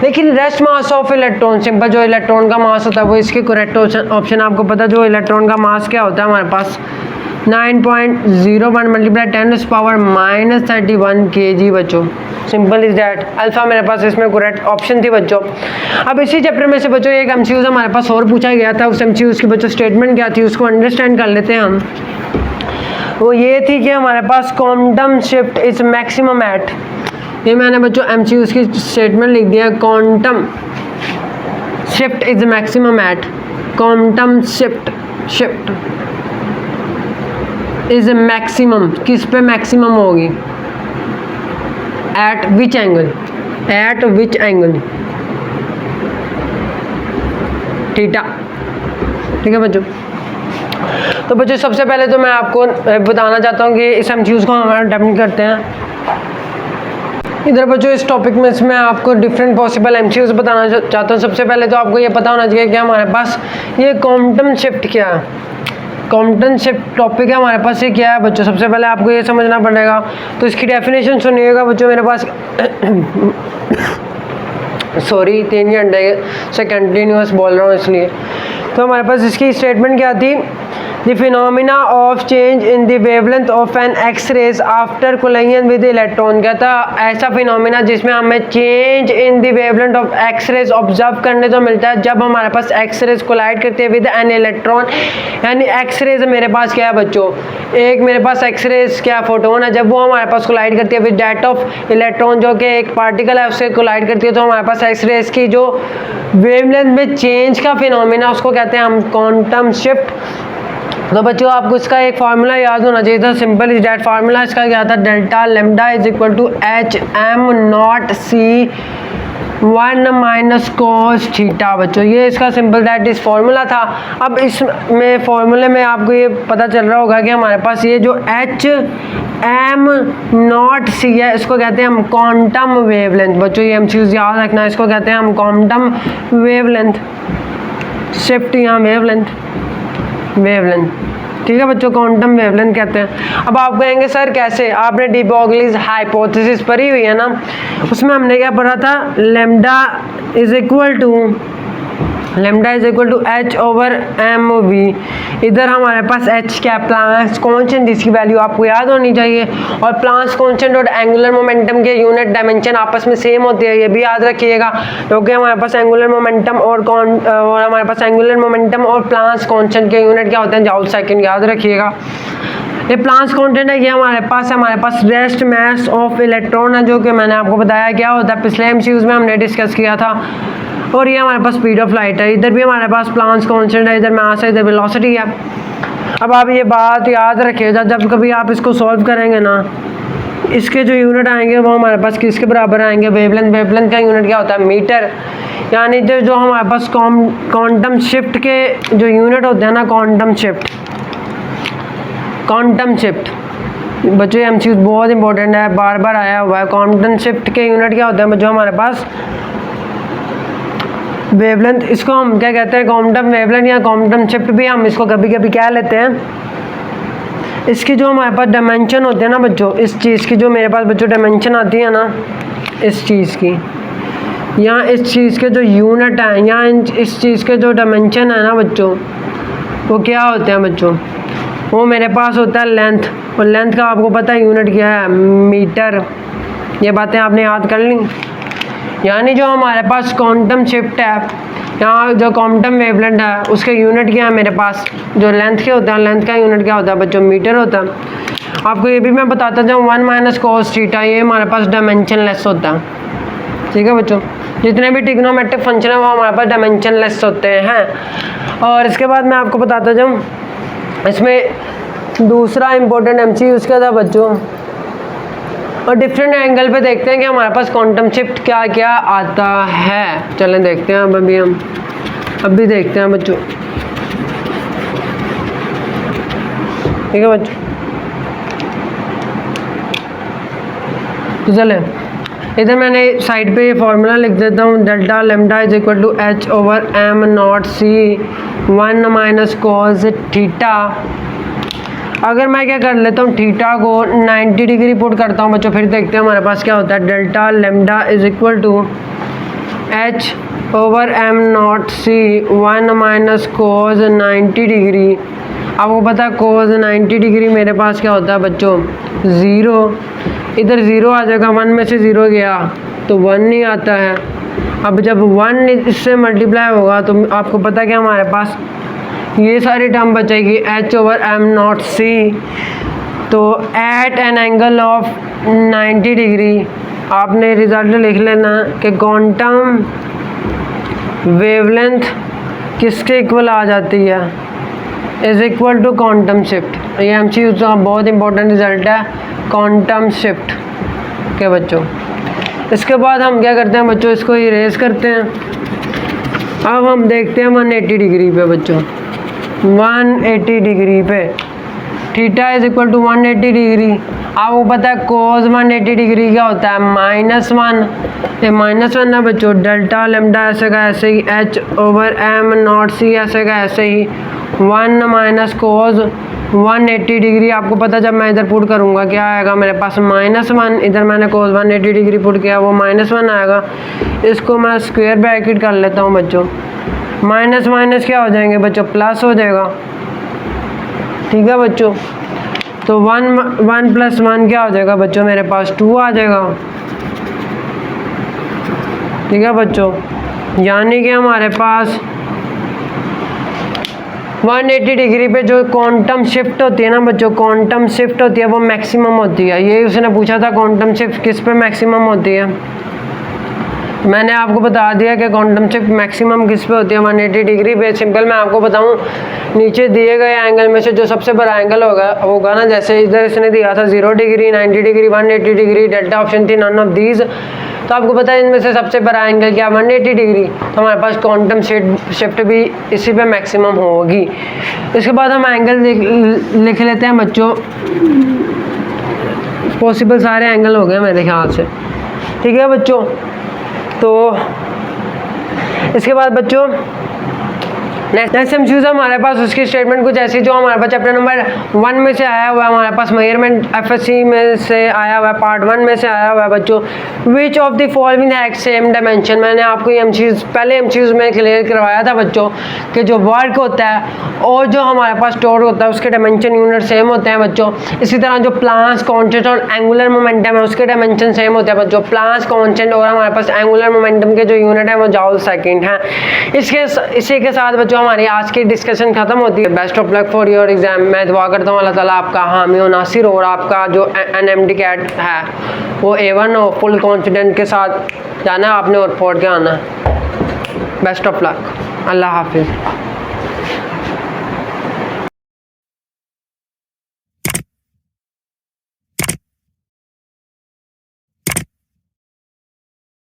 लेकिन rest mass of electron simple जो इलेक्ट्रॉन का मास होता है वो इसके करेक्ट ऑप्शन आपको पता है, जो इलेक्ट्रॉन का मास क्या होता है हमारे पास 9.01 मल्टीप्लाई 10⁻³ kg बच्चों, सिंपल इज दैट। अल्फा मेरे पास इसमें करेक्ट ऑप्शन थी बच्चों। अब इसी चैप्टर में से बच्चों एक एमसीक्यू हमारे पास और पूछा गया था, उस एमसीक्यू की बच्चों स्टेटमेंट क्या थी उसको अंडरस्टैंड कर लेते हैं हम। वो ये थी कि हमारे पास quantum shift is maximum at, ये मैंने बच्चों एमसीक्यू की स्टेटमेंट लिख दिया, quantum shift is maximum at, quantum shift is maximum, किस पे मैक्सिमम होगी, at which angle, at which angle, theta. ठीक है बच्चों, तो बच्चों सबसे पहले तो मैं आपको बताना चाहता हूँ कि इस एमसीक्यूज को हम अटेम्प्ट करते हैं। इधर बच्चों इस टॉपिक में मैं आपको डिफरेंट पॉसिबल एमसीक्यूज बताना चाहता हूँ। सबसे पहले तो आपको ये पता होना चाहिए कि हमारे पास ये क्वांटम शिफ्ट क्या है, क्वांटम शिफ्ट टॉपिक है हमारे पास, ये क्या है बच्चों। सबसे पहले आपको ये समझना पड़ेगा, तो इसकी डेफिनेशन सुनिएगा बच्चों मेरे पास सॉरी 3 घंटे से कंटिन्यूस बोल रहा हूँ इसलिए। तो हमारे पास इसकी स्टेटमेंट क्या थी, the phenomena of change in the wavelength of an X rays after collision with electron, कहता ऐसा फिनोमिना जिसमें हमें change in the wavelength of X rays observe करने को मिलता है जब हमारे पास एक्स रेज कोलाइड करती है विद एन इलेक्ट्रॉन। यानी एक्स रेज मेरे पास क्या है बच्चों, एक मेरे पास एक्स रेज क्या फोटोन है, जब वो हमारे पास कोलाइड करती है विद दैट ऑफ इलेक्ट्रॉन जो कि एक पार्टिकल है उससे कोलाइड करती है, तो हमारे पास एक्स रेज की जो वेवलेंथ में चेंज का फिनोमिना उसको कहते हैं हम क्वांटम शिफ्ट। तो बच्चों आपको इसका एक फार्मूला याद होना चाहिए था, सिंपल इज डैट फार्मूला इसका क्या था, delta lambda is equal to H M naught C 1 minus cos theta बच्चों, ये इसका सिंपल दैट इस फार्मूला था। अब इसमें फार्मूले में आपको ये पता चल रहा होगा कि हमारे पास ये जो एच एम नॉट सी है इसको कहते हैं हम क्वांटम वेवलेंथ बच्चों, ये एमसीक्यूज याद रखना, इसको कहते हैं हम क्वांटम वेवलेंथ शिफ्ट या वेवलेंथ। ठीक है बच्चों, क्वांटम वेवलेंथ कहते हैं। अब आप कहेंगे सर कैसे, आपने डी ब्रोगलीज हाइपोथेसिस पढ़ी हुई है ना, उसमें हमने क्या पढ़ा था, lambda is equal to H over M V. इधर हमारे पास एच क्या, प्लांक्स कांस्टेंट जिसकी वैल्यू आपको याद होनी चाहिए, और प्लांक्स कांस्टेंट और एंगुलर मोमेंटम के यूनिट डायमेंशन आपस में सेम होती है, ये भी याद रखिएगा, क्योंकि हमारे पास एंगुलर मोमेंटम और हमारे पास एंगुलर मोमेंटम और प्लांक्स कांस्टेंट के यूनिट क्या होते हैं, जूल सेकंड, याद रखिएगा। ये प्लांक्स कांस्टेंट है, ये हमारे पास रेस्ट मास ऑफ इलेक्ट्रॉन है, जो कि मैंने आपको बताया क्या होता है, पिछले एमसीक्यूज में हमने डिस्कस किया था। और ये हमारे पास स्पीड ऑफ लाइट है, इधर भी हमारे पास प्लांक्स कांस्टेंट है, इधर मास है, इधर वेलोसिटी है। अब आप ये बात याद रखिएगा, जब कभी आप इसको सॉल्व करेंगे ना, इसके जो यूनिट आएंगे वो हमारे पास किसके बराबर आएंगे, वेवलेंथ। वेवलेंथ का यूनिट क्या होता है, मीटर। यानी जो हमारे पास क्वांटम शिफ्ट के जो यूनिट होते हैं ना, क्वांटम शिफ्ट बच्चों एमसीक्यू बहुत इंपॉर्टेंट है, बार बार आया हुआ है। क्वांटम शिफ्ट के यूनिट क्या होते हैं बच्चों हमारे पास, वेवलेंथ। इसको हम क्या कहते हैं, क्वांटम वेवलेंथ या क्वांटम शिफ्ट भी हम इसको कभी कभी कह लेते हैं। इसकी जो हमारे पास डायमेंशन होते हैं ना बच्चों, इस चीज़ की जो मेरे पास बच्चों डायमेंशन आती है ना, इस चीज़ की, या इस चीज़ के जो यूनिट हैं, या इस चीज़ के जो डायमेंशन है ना बच्चों, वो क्या होते हैं बच्चों, वो मेरे पास होता है लेंथ। और लेंथ का आपको पता है यूनिट क्या है, मीटर। ये बातें आपने याद कर ली। यानी जो हमारे पास क्वांटम शिफ्ट है, यहाँ जो क्वांटम वेवलेंथ है, उसके यूनिट क्या है मेरे पास, जो लेंथ के होते हैं, लेंथ का यूनिट क्या होता है बच्चों, मीटर होता है। आपको ये भी मैं बताता जाऊँ, 1 माइनस cos थीटा, ये हमारे पास डायमेंशनलेस होता है। ठीक है बच्चों, जितने भी ट्रिग्नोमेट्रिक फंक्शन है वो हमारे पास डायमेंशनलेस होते हैं। और इसके बाद मैं आपको बताता जाऊँ, इसमें दूसरा इंपॉर्टेंट एमसीक्यू उसका था बच्चों, और डिफरेंट एंगल पे देखते हैं कि हमारे पास क्वांटम शिफ्ट क्या क्या आता है। चलें देखते हैं हम अभी देखते हैं बच्चों। ठीक है बच्चों, तो चलें इधर मैंने साइड पे ये फार्मूला लिख देता हूँ, delta lambda is equal to H over M naught C 1 minus cos theta. अगर मैं क्या कर लेता हूँ, थीटा को 90 डिग्री पुट करता हूँ बच्चों, फिर देखते हैं हमारे पास क्या होता है, delta lambda is equal to H over M naught C 1 minus cos 90 degree. आपको पता है cos 90 डिग्री मेरे पास क्या होता है बच्चों, 0। इधर 0 आ जाएगा, 1 में से 0 गया तो 1 नहीं आता है। अब जब 1 इससे मल्टीप्लाई होगा तो आपको पता है कि हमारे पास ये सारी टर्म बचेगी, H over M naught C. तो at an angle of 90 degree आपने रिजल्ट लिख लेना कि क्वांटम वेवलेंथ किसके इक्वल आ जाती है, is equal to quantum shift. ये एमसीक्यू का बहुत इंपॉर्टेंट रिजल्ट है, क्वांटम शिफ्ट के बच्चों। इसके बाद हम क्या करते हैं बच्चों, इसको इरेज करते हैं। अब हम देखते हैं 180 डिग्री पे बच्चों, 180 डिग्री पे theta is equal to 180 degree. आपको पता है cos 180 डिग्री क्या होता है, -1। ये -1 ना बच्चों, डेल्टा लेमडा ऐसे का ऐसे ही, एच ओवर एम नॉट सी ऐसे का ऐसे ही, 1 माइनस cos 180 डिग्री। आपको पता जब मैं इधर पुट करूँगा क्या आएगा मेरे पास, -1। इधर मैंने cos 180 डिग्री पुट किया, वो -1 आएगा। इसको मैं स्क्वायर ब्रैकेट कर लेता हूँ बच्चों, माइनस माइनस क्या हो जाएंगे बच्चों, प्लस हो जाएगा। ठीक है बच्चों, तो 1 प्लस 1 क्या हो जाएगा बच्चों, मेरे पास 2 आ जाएगा। ठीक है बच्चों, यानी कि हमारे पास 180 डिग्री पे जो क्वांटम शिफ्ट होती है ना बच्चों, क्वांटम शिफ्ट होती है वो मैक्सिमम होती है। ये उसने पूछा था क्वांटम शिफ्ट किस पे मैक्सिमम होती है, मैंने आपको बता दिया कि क्वांटम शिफ्ट मैक्सिमम किस पे होती है, 180 डिग्री पे। सिंपल मैं आपको बताऊं, नीचे दिए गए एंगल में से जो सबसे बड़ा एंगल होगा ना, जैसे इधर इसने दिया था 0 degree, 90 degree, 180 degree, delta option थी नन ऑफ दीज। तो आपको पता है इनमें से सबसे बड़ा एंगल क्या, 180 डिग्री। तो हमारे पास क्वांटम शिफ्ट भी इसी पे मैक्सिमम होगी। इसके बाद हम एंगल लिख लेते हैं बच्चों, पॉसिबल सारे एंगल हो गए मेरे ख्याल से। ठीक है बच्चों, तो इसके बाद बच्चों नेक्स्ट एमसीक्यू हमारे पास उसकी स्टेटमेंट कुछ ऐसी जो हमारे पास चैप्टर नंबर 1 में से आया हुआ है, हमारे पास मेजरमेंट एफएससी में से आया हुआ है, पार्ट 1 में से आया हुआ है बच्चों। Which of the following have same dimension. मैंने आपको ये एमसीक्यूज पहले एमसीक्यूज में क्लियर करवाया था बच्चों कि जो वर्क होता है और जो हमारे पास टोर होता है उसके डायमेंशन यूनिट सेम होते हैं बच्चों। इसी तरह जो प्लांक्स कांस्टेंट और एंगुलर मोमेंटम है उसके डायमेंशन सेम होते हैं बच्चों। प्लांक्स कांस्टेंट और हमारे पास एंगुलर मोमेंटम के जो यूनिट है वो जूल सेकंड है। इसी के साथ बच्चों हमारी आज की डिस्कशन खत्म होती है। Best of luck for your exam. मैं दुआ करता हूँ अल्लाह ताला आपका हामी और नासिर और आपका जो NMD कैट है वो A1 हो। फुल कॉन्फिडेंट के साथ जाना है आपने और पढ़ के आना है। बेस्ट ऑफ लक, अल्लाह हाफिज़।